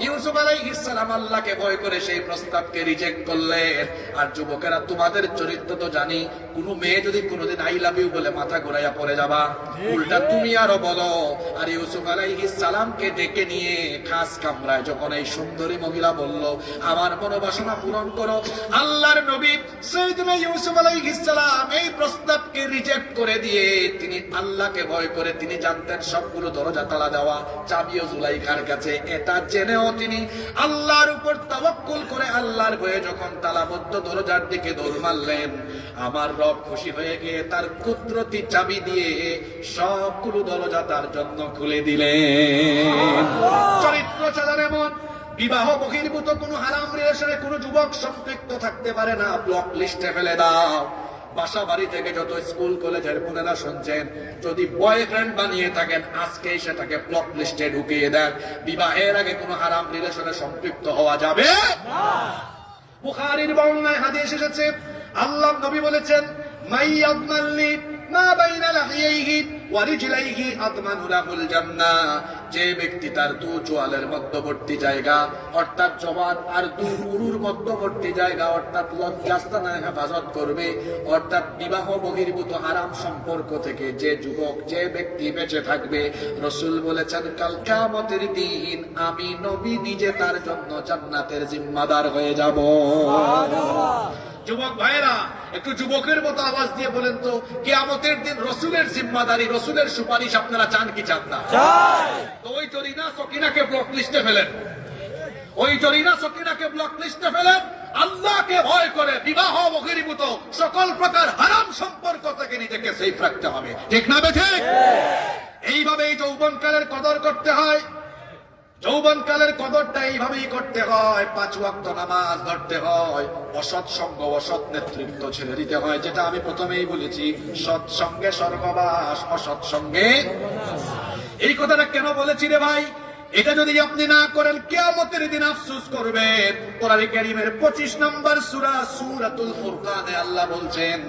ইউসুফ আলাইহিস সালাম আল্লাহকে ভয় করে সেই প্রস্তাবকে রিজেক্ট করলেন। আর যুবকেরা, তোমাদের চরিত্র তো জানি, কোন মেয়ে যদি কোনোদিন আই লাভ ইউ বলে মাথা ঘুরাইয়া পড়ে যাবা, উল্টা তুমি আরো বলো। আর ইউসুফ আলাইহিস সালামকে ডেকে নিয়ে খাস কামরায় যখন এই সুন্দরী মহিলা বলল, আমার মনোবাসনা পূরণ করো, আল্লাহর নবী সাইয়েদনা ইউসুফ আলাইহিস সালাম এই প্রস্তাবকে রিজেক্ট করে দিয়ে তিনি আল্লাহকে ভয় করে, তিনি জানতেন সবগুলো দরজা তালা দেওয়া, চাবিও জুলাইখার কাছে। এটা জেনেও তিনি আল্লাহর উপর তাওয়াক্কুল করে আল্লাহর ভয়ে যখন তালাবদ্ধ দরজার দিকে দৌড় মারলেন, আমার রব খুশি হয়ে গিয়ে তার কুদরতি চাবি দিয়ে সবগুলো দরজা তার জন্য খুলে দিলেন। চরিত্র সাজার এমন বিবাহ বহির্ভূত কোন হারাম রিলেশনে কোন যুবক সম্পৃক্ত থাকতে পারে না, ব্লক লিস্টে ফেলে দাও। বাসা বাড়ি থেকে যত স্কুল কলেজের বোনেরা শুনছেন, যদি বয়ফ্রেন্ড বানিয়ে থাকেন আজকেই সেটাকে ব্লক লিস্টে ঢুকিয়ে দেন। বিবাহের আগে কোনো হারাম রিলেশনে সম্পৃক্ত হওয়া যাবে না। বুখারীর বর্ণনায় হাদিস এসেছে, আল্লাহ নবী বলেছেন, মাইয়াদমাল্লি মা বাইনা লাহিয়াইহি ওয়া রিজলাইহি আদমানু লাহুল জান্নাহ। যে ব্যক্তি তার দু চোয়ালের মধ্যবর্তী জায়গা অর্থাৎ জবান আর দু উরুর মধ্যবর্তী জায়গা অর্থাৎ লজ্জাস্থানের হেফাজত করবে, অর্থাৎ বিবাহ বহির্ভূত হারাম সম্পর্ক থেকে যে যুবক, যে ব্যক্তি বেঁচে থাকবে, রাসূল বলেছেন কাল কিয়ামতের দিন আমি নবী নিজে তার জন্য জান্নাতের জিম্মাদার হয়ে যাব। যুবক ভাইরা একটু যুবকের মতো আওয়াজ দিয়ে বলেন তো, কিয়ামতের দিন রসুলের জিম্মাদারি, রসুলের সুপারিশ আপনারা চান কি চান না? তো ওই জরিনা সকিনাকে ব্লক লিস্টে ফেলেন, ওই জরিনা সকিনাকে ব্লক লিস্টে ফেলেন। আল্লাহকে ভয় করে বিবাহ বহির্ভূত সকল প্রকার হারাম সম্পর্ক থেকে নিজেকে সেফ রাখতে হবে, ঠিক না বেঠে? এইভাবে এই যৌবনকালের কদর করতে হয়। যৌবনকালের কদরটা এইভাবেই করতে হয়। 5 ওয়াক্ত নামাজ ধরতে হয়। অসৎ সঙ্গ, অসৎ নেতৃত্ব ছেড়ে দিতে হয়, যেটা আমি প্রথমেই বলেছি, সৎসঙ্গে স্বর্গবাস, অসৎ সঙ্গে। এই কথাটা কেন বলেছি রে ভাই? এটা যদি আপনি না করেন কিয়ামতের দিন আফসোস করবেন। কোরআন কারীমের 25 নম্বর সূরা সূরাতুল ফুরকানে আল্লাহ বলছেন,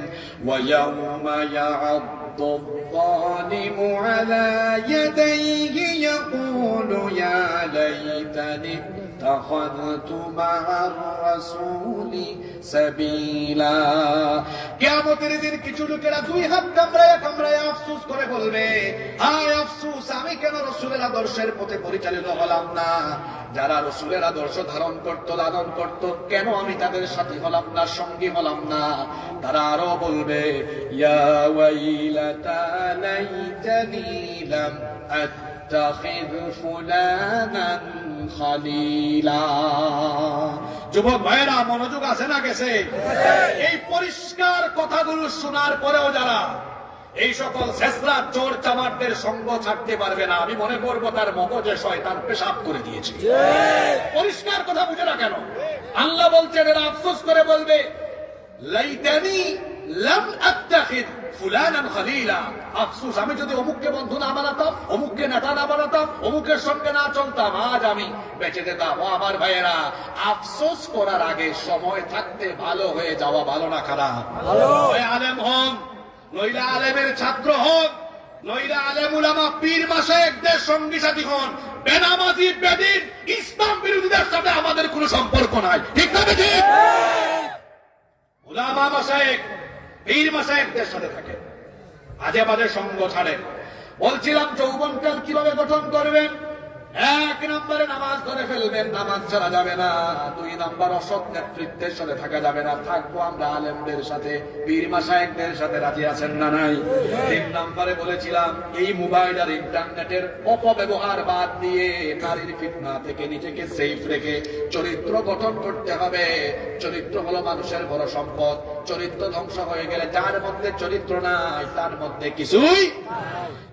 ওয়া ইয়াউমা ইয়া'আদ্দু যালিমু আলা ইয়াদাইহি ইয়াকুলু ইয়া লাইতানি ইত্তাখাযতু মা'আর রাসূলি সাবিলা। কিয়ামতের দিন কিছু লোকেরা দুই হাত কামড়ায়া কামড়ায়া আফসোস করে বলবে, হায় আফসোস, আমি কেন রাসূলের আদর্শের পথে পরিচালিত হলাম না। যারা রাসূলের আদর্শ ধারণ করত, লালন করত, কেন আমি তাদের সাথী হলাম না, সঙ্গী হলাম না। তারা আরো বলবে, ইয়া ওয়াইলাতা লাইতানি লাম আত্তাখিয ফুলানান খালিলা। যুবক ভাইরা মনোযোগ আছে না গেছে? এই পরিষ্কার কথাগুলো শোনার পরেও যারা এই সকল শেষরা চোর চামারদের সঙ্গ ছাড়তে পারবে না, আমি মনে করবো তার মগজে শয়তান পেশাব করে দিয়েছে। পরিষ্কার কথা বুঝে না কেন? আল্লাহ বলছেন, এরা আফসোস করে বলবে, লাইতানি লাম আত্তাখিয ফুলানান খালিলা। আফসোস, আমি যদি অমুককে বন্ধু না বানাতাম, অমুককে নেতা না বানাতাম, অমুকের সঙ্গে না চলতাম, আজ আমি বেঁচে যেতাম। ও আমার ভাইয়েরা, আফসোস করার আগে সময় থাকতে ভালো হয়ে যাওয়া ভালো না খারাপ? হয় আলেম হন, নইলে আলেমের ছাত্র হন, নইলে আলেম উলামা পীর মাশায়েখদের সঙ্গী সাথী হন। বেনামাজি বেদিন ইসলাম বিরোধীদের সাথে আমাদের কোনো সম্পর্ক নাই, ঠিক না বেঠিক? উলামা মাশায়েখ পীর মাশায়েখদের সাথে থাকে, আজে বাজে সঙ্গ ছাড়েন। বলছিলাম যৌবনকাল কিভাবে গঠন করবেন? 1 নম্বরে নামাজ ধরে ফেলবেন, নামাজ ছাড়া যাবে না। 2 নম্বর অসৎ নেতৃত্বের সাথে থাকা যাবে না, থাকবো আমরা আলেমদের সাথে, পীর মাশায়েখদের সাথে। রাজি আছেন না নাই? 3 নম্বরে বলেছিলাম, এই মোবাইল আর ইন্টারনেটের অপব্যবহার বাদ দিয়ে নারীর ফিতনা থেকে নিজেকে সেফ রেখে চরিত্র গঠন করতে হবে। চরিত্র হলো মানুষের বড় সম্পদ। চরিত্র ধ্বংস হয়ে গেলে যার মধ্যে চরিত্র নাই তার মধ্যে কিছুই।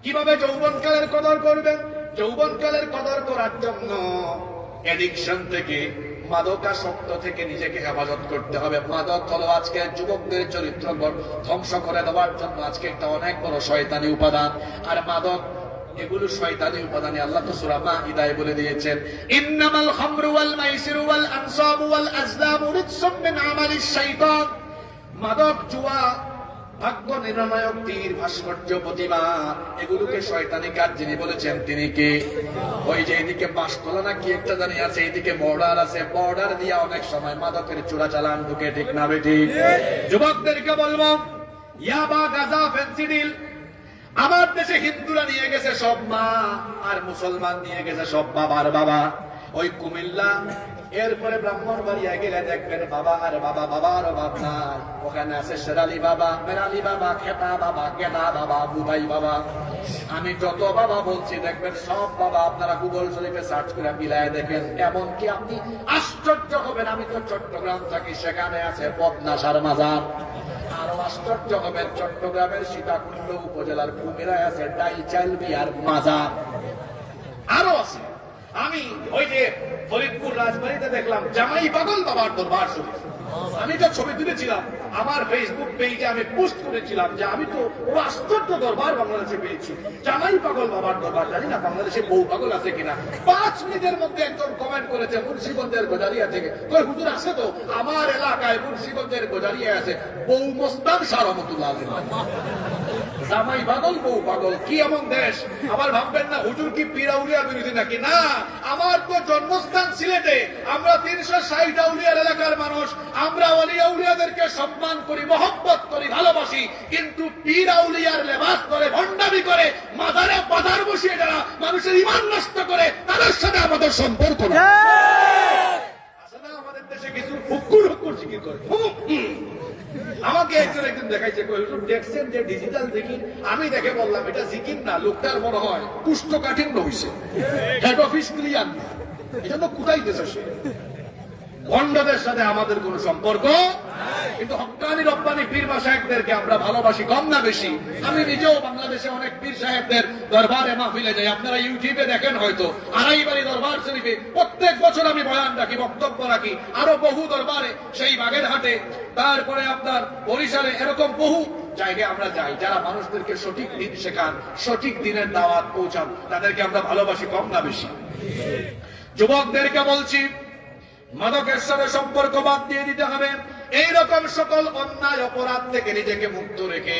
কিভাবে যৌবনকালের কদর করবেন? যৌবনকালের কদর করার জন্য এডিকশন থেকে, মাদকাসক্ত থেকে নিজেকে হেফাজত করতে হবে। মাদক হলো আজকে যুবকদের চরিত্র ধ্বংস করে দেওয়ার জন্য আজকে একটা অনেক বড় শয়তানি উপাদান। আর মাদক এগুলো শয়তানি উপাদানে আল্লাহ তো সূরা মাইদায় বলে দিয়েছেন, ইন্নামাল খামরু ওয়াল মাইসিরু ওয়াল আনসাবু ওয়াল আজলামু রিজসুম মিন আমালিশ শাইতান। মাদক, জুয়া, ভাগ্য নির্ণায়ক তীর, ভাস্কর্য, প্রতিমা, এগুলোকে শয়তানি কাজ যিনি বলেছেন তিনি কে? ওই যে এদিকে বাসতলা না কি একটা জানি আছে, এদিকে বর্ডার আছে, বর্ডার দিয়া অনেক সময় মাদকের চোরা চালান ঢুকে, ঠিক না বেঠিক? যুবকদেরকে বলবো, ইয়াবা, গাঁজা, ফেন্সিডিল আমার দেশে হিন্দুরা নিয়ে গেছে সব মা, আর মুসলমান নিয়ে গেছে সব বাবার বাবা। ওই কুমিল্লা, এরপরে ব্রাহ্মণবাড়িয়া গেলে দেখবেন বাবা আর বাবা, বাবার অভাব নাই। ওখানে আছে শেরালি বাবা, মেরালি বাবা, খেতা বাবা, গেদা বাবা, বুধাই বাবা। আমি যত বাবা বলছি দেখবেন সব বাবা, আপনারা গুগল শরীফে সার্চ করে মিলায় দেখেন। এমনকি আপনি আশ্চর্য হবেন, আমি তো চট্টগ্রাম থাকি, সেখানে আছে পদ্মাসার মাজার। আরো আশ্চর্য হবেন, চট্টগ্রামের সীতাকুণ্ড উপজেলার কুমিরায় আছে ডাইচাল বিয়ার মাজার। আরো আছে, আমি ওই যে ফরিদপুর রাজবাড়িতে দেখলাম জামাই পাগল বাবার দরবার শরীফ। আমি তো ছবি তুলেছিলাম, আমার ফেসবুক পেজে আমি পোস্ট করেছিলাম যে আমি তো আশ্চর্য দরবার বাংলাদেশে পেয়েছি, জামাই পাগল বাবার দরবার। জানি না বাংলাদেশে বউ পাগল আছে কিনা। 5 মিনিটের মধ্যে একজন কমেন্ট করেছে মুন্সিগঞ্জের গোজারিয়া থেকে, কই হুজুর আছে তো? আমার এলাকায় মুন্সিগঞ্জের গোজারিয়া আছে বউ মোস্তান শাহ রহমাতুল্লাহ আলাইহি। জামাই পাগল, বউ পাগল, কি এমন দেশ? আবার ভাববেন না হুজুর কি পীর আউলিয়া বিরোধী নাকি? না, আমার তো জন্মস্থান সিলেটে, আমরা 360 আউলিয়ার এলাকার মানুষ। আমরা ওলি আউলিয়াদেরকে সম্মান করি, মহব্বত করি, ভালোবাসি। কিন্তু পীর আউলিয়ার লেবাস করে, ভণ্ডামি করে, মাজারে বাজার বসিয়ে যারা মানুষের ঈমান নষ্ট করে, তাদের সাথে আমাদের সম্পর্ক না। আমাদের দেশে কিছু হুক্কুর হুক্কুর জিকির করে। আমাকে একজন দেখাইছে, দেখছেন যে ডিজিটাল জিকির, আমি দেখে বললাম এটা জিকির না, লোকটার মনে হয় কুষ্ঠকাঠিন্য হইছে, হেড অফিস ক্লিয়ার না, এটা তো কোথায় গেছে সে। ভণ্ডদের সাথে আমাদের কোন সম্পর্ক, কিন্তু হক্কানি রব্বানি পীর মাশায়েখদেরকে আমরা ভালোবাসি কম না বেশি। আমি নিজেও বাংলাদেশে অনেক পীর সাহেবদের দরবারে মাহফিলে যাই, আপনারা ইউটিউবে দেখেন হয়তো, আড়াইবাড়ি দরবার শরীফে প্রত্যেক বছর আমি বয়ান রাখি, বক্তব্য রাখি, আরো বহু দরবারে, সেই বাগেরহাটে, তারপরে আপনার বরিশালে, এরকম বহু জায়গায় আমরা যাই। যারা মানুষদেরকে সঠিক দিন শেখান, সঠিক দিনের দাওয়াত পৌঁছান, তাদেরকে আমরা ভালোবাসি কম না বেশি। যুবকদেরকে বলছি, মাদকের সাথে সম্পর্ক বাদ দিয়ে দিতে হবে। এইরকম সকল অন্যায় অপরাধ থেকে নিজেকে মুক্ত রেখে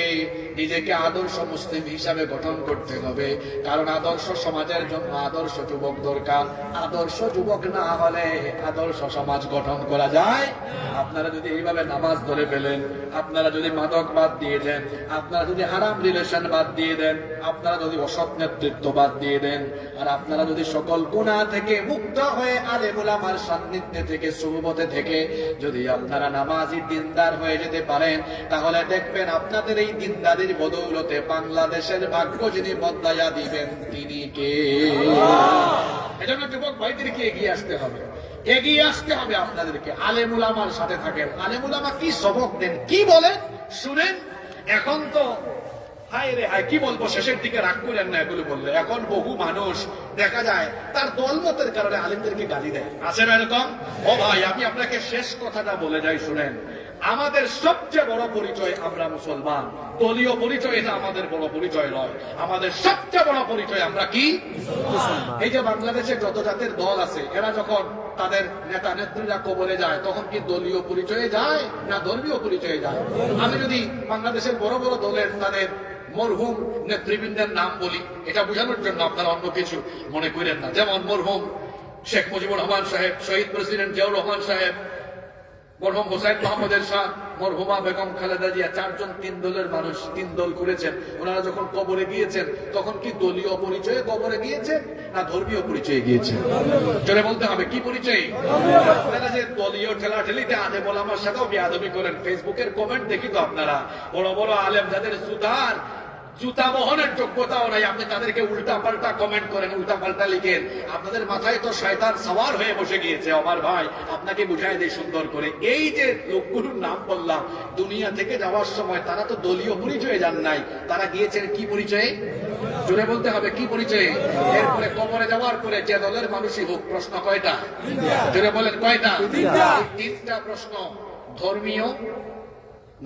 নিজেকে আদর্শ মুসলিম হিসাবে গঠন করতে হবে। কারণ আদর্শ সমাজের জন্য আদর্শ যুবক দরকার। আদর্শ যুবক না হলে আদর্শ সমাজ গঠন করা যায়। আপনারা যদি এইভাবে নামাজ ধরে ফেলেন, আপনারা যদি মাদক বাদ দিয়ে দেন, আপনারা যদি হারাম রিলেশন বাদ দিয়ে দেন, আপনারা যদি অসৎ নেতৃত্ব বাদ দিয়ে দেন, আর আপনারা যদি সকল গুনাহ থেকে মুক্ত হয়ে আলেম উলামার সান্নিধ্যে থেকে, সুহবতে থেকে যদি আপনারা নামাজি দিনদার হয়ে যেতে পারেন, তাহলে দেখবেন আপনাদের এই দিনদারির বদৌলতে বাংলাদেশের ভাগ্য যিনি বদলাইয়া দিবেন তিনি কে। এজন্য যুবক ভাইদেরকে এগিয়ে আসতে হবে, এগিয়ে আসতে হবে আপনাদেরকে। আলেম উলামার সাথে থাকেন, আলেম উলামা কি সবক দেন, কি বলেন শুনেন। এখন তো হায় রে হায়, কি বলবো, শেষের দিকে রাগ করেন না এগুলো বললে। এখন বহু মানুষ দেখা যায় তার দলমতের কারণে আলেমদেরকে গালি দেয়, আছে না এরকম? ও ভাই, আমি আপনাকে শেষ কথাটা বলে যাই শুনেন। আমাদের সবচেয়ে বড় পরিচয় আমরা মুসলমান। দলীয় পরিচয় এটা আমাদের বড় পরিচয় নয়। আমাদের সবচেয়ে বড় পরিচয় আমরা কি? এই যে বাংলাদেশে যত জাতের দল আছে, এরা যখন তাদের নেতা নেত্রীরা কবরে যায়, তখন কি দলীয় পরিচয়ে যায় না ধর্মীয় পরিচয়ে যায়? আমি যদি বাংলাদেশের বড় বড় দলের তাদের মরহুম নেতৃবৃন্দের নাম বলি, এটা বোঝানোর জন্য, আপনারা অন্য কিছু মনে করেন না। যেমন মরহুম শেখ মুজিবুর রহমান সাহেব, শহীদ প্রেসিডেন্ট জিয়াউর রহমান সাহেব, মরহুম হোসেন মোহাম্মদ এরশাদ, মরহুমা বেগম খালেদা জিয়া, চারজন তিন দলের মানুষ, তিন দল করেছেন। ওনারা যখন কবরে গিয়েছেন, তখন কি দলীয় পরিচয়ে কবরে গিয়েছেন না ধর্মীয় পরিচয়ে গিয়েছেন? জোরে বলতে হবে, কি পরিচয়? আপনারা যে দলীয় ঠেলাঠেলিতে আলেম ওলামার সাথেও বেয়াদবি করেন, ফেসবুকের কমেন্ট দেখি তো আপনারা, বড় বড় আলেম যাদের জুতা বহনের যোগ্যতাও নাই, আপনি তাদেরকে উল্টা পাল্টা কমেন্ট করেন, উল্টা পাল্টা লিখেন। আপনাদের মাথায় তো শয়তান সওয়ার হয়ে বসে গিয়েছে। আমার ভাই, আপনাকে বুঝাই দেয় সুন্দর করে, এই যে লোকগুলোর নাম বললাম, দুনিয়া থেকে যাওয়ার সময় তারা তো দলীয় পরিচয়ে যান নাই, তারা গিয়েছেন কি পরিচয়ে? জোরে বলতে হবে, কি পরিচয়ে? এরপরে কবরে যাওয়ার পরে যে দলের মানুষই হোক, প্রশ্ন কয়টা? জোরে বলেন, কয়টা? তিনটা প্রশ্ন, ধর্মীয়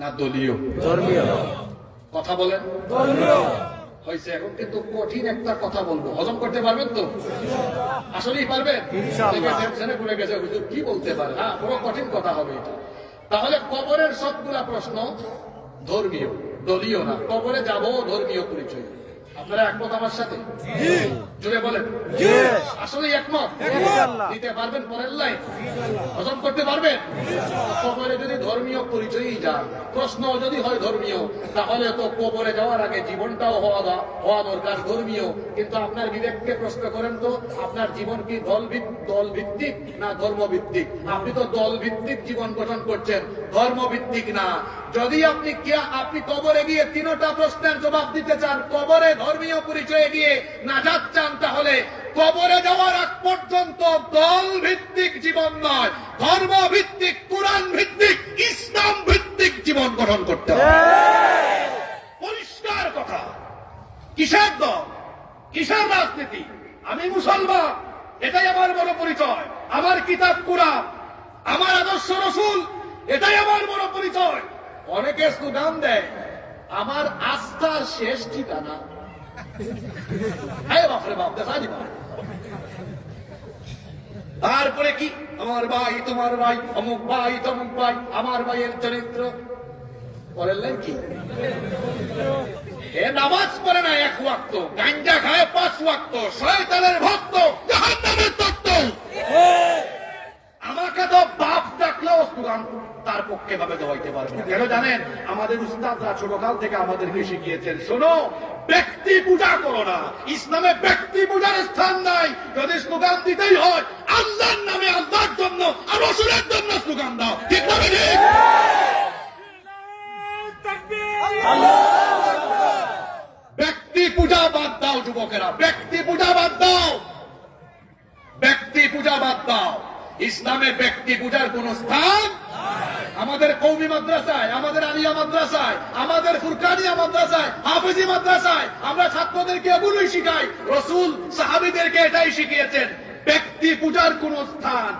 না দলীয়? ধর্মীয়। কথা বলেন, হয়েছে। এখন কিন্তু কঠিন একটা কথা বলবো, হজম করতে পারবেন তো? আসলেই পারবেন? ঘুরে গেছে, কি বলতে পারে? হ্যাঁ, বড় কঠিন কথা হবে এটা। তাহলে কবরের সবগুলা প্রশ্ন ধর্মীয়, দলীয় না। কবরে যাবো ধর্মীয় পরিচয়। আপনারা একমত আমার সাথে? জুড়ে বলেন, আসলে একমত? দিতে পারবেন পরের লাইন? হজম করতে পারবেন? কবরে যদি ধর্মীয় পরিচয়ই যায়, প্রশ্ন যদি হয় ধর্মীয়, তাহলে তো কবরে যাওয়ার আগে জীবনটাও হওয়া দরকার ধর্মীয়। কিন্তু আপনার বিবেককে প্রশ্ন করেন তো, আপনার জীবন কি দল ভিত্তিক না ধর্ম ভিত্তিক? আপনি তো দল ভিত্তিক জীবন গঠন করছেন, ধর্ম ভিত্তিক না। যদি আপনি কবরে গিয়ে তিনটা প্রশ্নের জবাব দিতে চান, কবরে ধর্মীয় পরিচয়ে গিয়ে নাজাত চান, তাহলে কবরে যাওয়ার আগ পর্যন্ত দল ভিত্তিক জীবন নয়, ধর্ম ভিত্তিক, কোরআন ভিত্তিক, ইসলাম ভিত্তিক জীবন গঠন করতে হবে। পরিষ্কার কথা। কিসের দল, কিসের রাজনীতি? আমি মুসলমান, এটাই আমার বড় পরিচয়। আমার কিতাব কোরআন, আমার আদর্শ রাসূল, এটাই আমার বড় পরিচয়। অনেকে স্লোগান দেয়, আমার আস্থার শেষ ঠিকানা। তারপরে কি, আমার ভাই তোমার ভাই, অমুক ভাই তমুক ভাই, আমার ভাইয়ের চরিত্র। পরের লাইন কি? নামাজ পড়ে না এক ওয়াক্ত, গাঞ্জা খায় 5 ওয়াক্ত, শয়তানের ভক্ত, জাহান্নামের তত্ত্ব। আমাকে তো বাপ ডাকলেও স্লোগান তার পক্ষে ভাবে দেওয়াইতে পারবে না। কেন জানেন? আমাদের উস্তাদরা ছোটকাল থেকে আমাদেরকে শিখিয়েছেন, শোনো, ব্যক্তি পূজা করো না। ইসলামে ব্যক্তি পূজার স্থান নাই। যদি স্লোগান দিতেই হয়, আল্লাহর নামে, আল্লাহর জন্য আর রসুলের জন্য স্লোগান দাও, ঠিক না ঠিক? ব্যক্তি পূজা বাদ দাও যুবকেরা, ব্যক্তি পূজা বাদ দাও, ব্যক্তি পূজা বাদ দাও। ইসলামে ব্যক্তি পূজার কোন স্থান আমাদের কওমি মাদ্রাসায়, আমাদের আলিয়া মাদ্রাসায়, আমাদের ফুরকানিয়া মাদ্রাসায়, হাফেজি মাদ্রাসায় আমরা ছাত্রদেরকে এগুলোই শিখাই। রাসূল সাহাবীদেরকে এটাই শিখিয়েছেন, ব্যক্তি পূজার কোন স্থান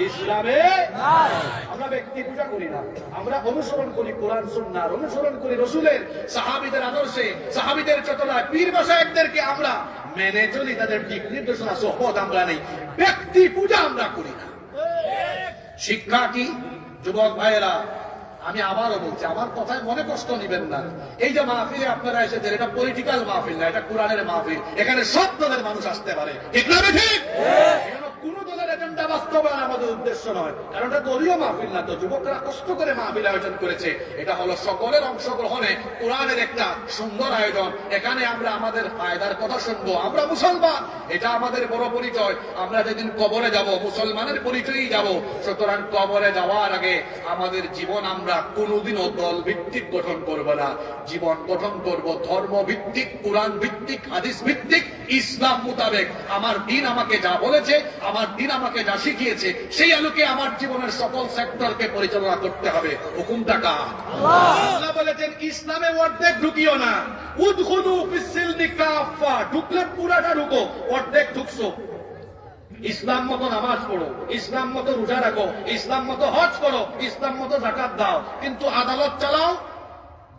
ইসলামে নাই। আমরা ব্যক্তি পূজা করি না, আমরা অনুসরণ করি কোরআন সুন্নাহর, অনুসরণ করি রাসূলের সাহাবীদের আদর্শে, সাহাবীদের চেতনায়। পীর মাশায়েখদেরকে আমরা মেনে চলি, তাদের দিক নির্দেশনা সোহবত আমরা নেই। ব্যক্তি পূজা আমরা করি না। শিক্ষা কি যুবক ভাইয়েরা? আমি আবারও বলছি, আমার কথায় মনে কষ্ট নিবেন না। এই যে মাহফিলে আপনারা এসেছেন, এটা পলিটিক্যাল মাহফিল না, এটা কোরআনের মাহফিল। এখানে সব দলের মানুষ আসতে পারে, ঠিক না ঠিক? কোন দলের এজেন্ডা বাস্তবায়ন আমাদের উদ্দেশ্য নয়, কারণ এটা দলীয় মাহফিল না। তো যুবকরা কষ্ট করে মাহফিল আয়োজন করেছে, এটা হলো সকলের অংশগ্রহণে কোরআনের একটা সুন্দর আয়োজন। এখানে আমরা আমাদের ফায়দার কথা শুনবো। আমরা মুসলমান, এটা আমাদের বড় পরিচয়। আমরা যেদিন কবরে যাব, মুসলমানের পরিচয়ই যাব। সুতরাং কবরে যাওয়ার আগে আমাদের জীবন আমরা কোনোদিনও দল ভিত্তিক গঠন করব না। জীবন গঠন করব ধর্ম ভিত্তিক, কোরআন ভিত্তিক, হাদিস ভিত্তিক, ইসলাম মোতাবেক। আমার দিন আমাকে যা বলেছে, আমার দিন আমাকে যা শিখিয়েছে, সেই আলোকে আমার জীবনের সকল সেক্টরকে পরিচালনা করতে হবে। হুকুমটা কার? আল্লাহ বলেছেন ইসলামে অর্ধেক ঢুকিও না, উদখুলু ফিস-সিলমি কাফা, ঢুকলে পুরাটা ঢুকো। অর্ধেক ঢুকছো, ইসলাম মতো নামাজ পড়ো, ইসলাম মতো রোজা রাখো, ইসলাম মতো হজ করো, ইসলাম মতো যাকাত দাও, কিন্তু আদালত চালাও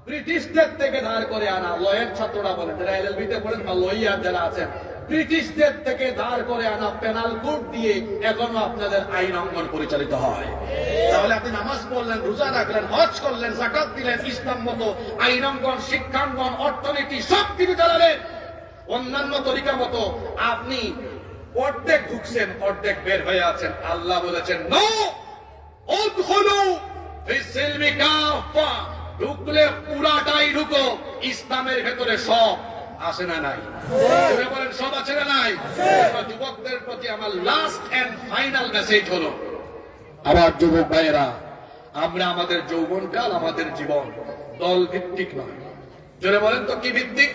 ব্রিটিশদের থেকে ধার করে আনা। লয়ের ছাত্ররা বলেন, যারা এলএলবিতে পড়েন বা লয়ার যারা আছেন, ব্রিটিশদের থেকে ধার করে আনা পেনাল কোড দিয়ে এখনো আপনাদের আইন অঙ্গন পরিচালিত হয়। তাহলে আপনি নামাজ পড়লেন, রোজা রাখলেন, হজ করলেন, যাকাত দিলেন, ইসলাম মতো আইন অঙ্গন, শিক্ষাঙ্গন, অর্থনীতি সব কিছু চালালেন অন্যান্য তরিকা মতো। আপনি অর্ধেক ঢুকছেন, অর্ধেক বের হয়ে আছেন। আল্লাহ বলেছেন নো উদখুলু ফিস-সিলমি কাফা, ঢুকলে পুরাটাই ঢুকো। ইসলামের ভেতরে সব আছে না নাই? বলেন সব আছে না নাই? যুবকদের প্রতি আমার লাস্ট এন্ড ফাইনাল মেসেজ হলো, আবার যুবক ভাইয়েরা, আমরা আমাদের যৌবনকাল, আমাদের জীবন দল ভিত্তিক নয়। জোরে বলেন তো কি ভিত্তিক?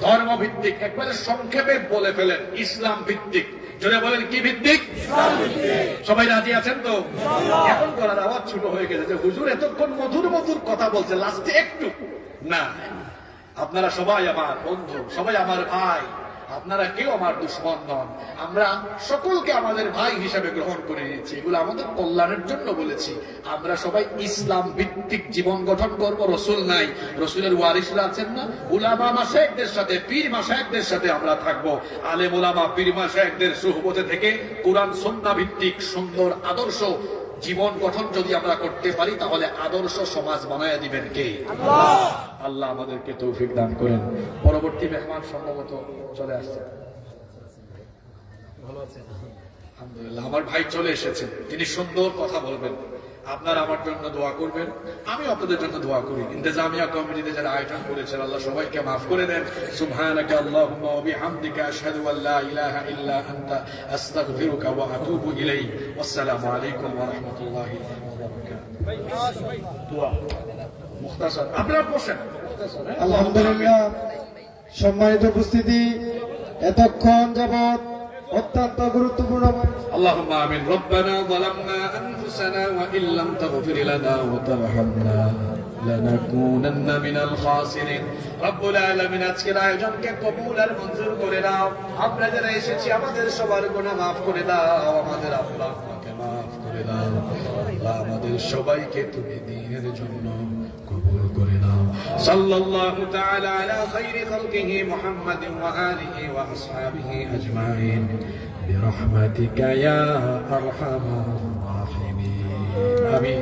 ধর্ম ভিত্তিক। একবারে সংক্ষেপে বলে ফেলেন, ইসলাম ভিত্তিক। জোরে বলেন কি ভিত্তিক? সবাই রাজি আছেন তো? এখন করার আওয়াজ ছোট হয়ে গেছে যে হুজুর এতক্ষণ মধুর মধুর কথা বলছে, লাস্টে একটু না। আপনারা সবাই আমার বন্ধু, সবাই আমার ভাই, আপনারা কেউ আমার দুশ্মন নন। আমরা সকলকে আমাদের ভাই হিসেবে গ্রহণ করে নিয়েছি, এগুলো আমাদের কল্যাণের জন্য বলেছি। আমরা সবাই ইসলাম ভিত্তিক জীবন গঠন করব। রসুল নাই, রসুলের ওয়ারিসরা আছেন না, উলামা মাশায়েখদের সাথে, পীর মাশায়েখদের সাথে আমরা থাকবো। আলেম উলামা পীর মাশায়েখদের সুহবতে থেকে কোরআন সুন্নাহ ভিত্তিক সুন্দর আদর্শ জীবন গঠন যদি আমরা করতে পারি, তাহলে আদর্শ সমাজ বানায় দিবেন কে? আল্লাহ। আল্লাহ আমাদেরকে তৌফিক দান করেন। পরবর্তী মেহমান সম্ভবত চলে আসছে। আলহামদুলিল্লাহ, আমার ভাই চলে এসেছেন, তিনি সুন্দর কথা বলবেন। আপনারা আমার জন্য দোয়া করবেন, আমি আপনাদের জন্য দোয়া করি। ইন্তেজামিয়া কমিটিতে যারা আয়োজন করেছেন, আল্লাহ সবাইকে মাফ করে দেন। সুবহানাকা আল্লাহুম্মা ওয়া বিহামদিকা আশহাদু আল লা ইলাহা ইল্লা আনতা আস্তাগফিরুকা ওয়া আতুবু ইলাইক। আসসালামু আলাইকুম ওয়া রাহমাতুল্লাহি ওয়া বারাকাতুহু। দোয়া মুখতাসার, আপনারা বসেন। আলহামদুলিল্লাহ, সম্মানিত উপস্থিতি, এতক্ষণ যাবৎ অত্যন্ত গুরুত্বপূর্ণ। আল্লাহুম্মা আমিন। রব্বানা যালামনা আনফুসানা ওয়া ইল্লাম তাগফির লানা ওয়া তারহামনা লানাকুনান্না মিনাল খাসিরিন। রব্বুল আলামিন, আজকের আয়োজনকে কবুল আর মঞ্জুর করে দাও। আমরা যারা এসেছি আমাদের সবার গুনাহ মাফ করে দাও, আমাদের আব্বা আম্মাকে মাফ করে দাও। আল্লাহ, আমাদের সবাইকে তুমি দ্বীনের জন্য কবুল করে নাও। সাল্লাল্লাহু তাআলা আলা খায়রি খালকিহি মুহাম্মাদিন ওয়া আলিহি ওয়া আসহাবিহি আজমাইন বিরহমাতিকা ইয়া আরহামার রাহিমিন। আমিন।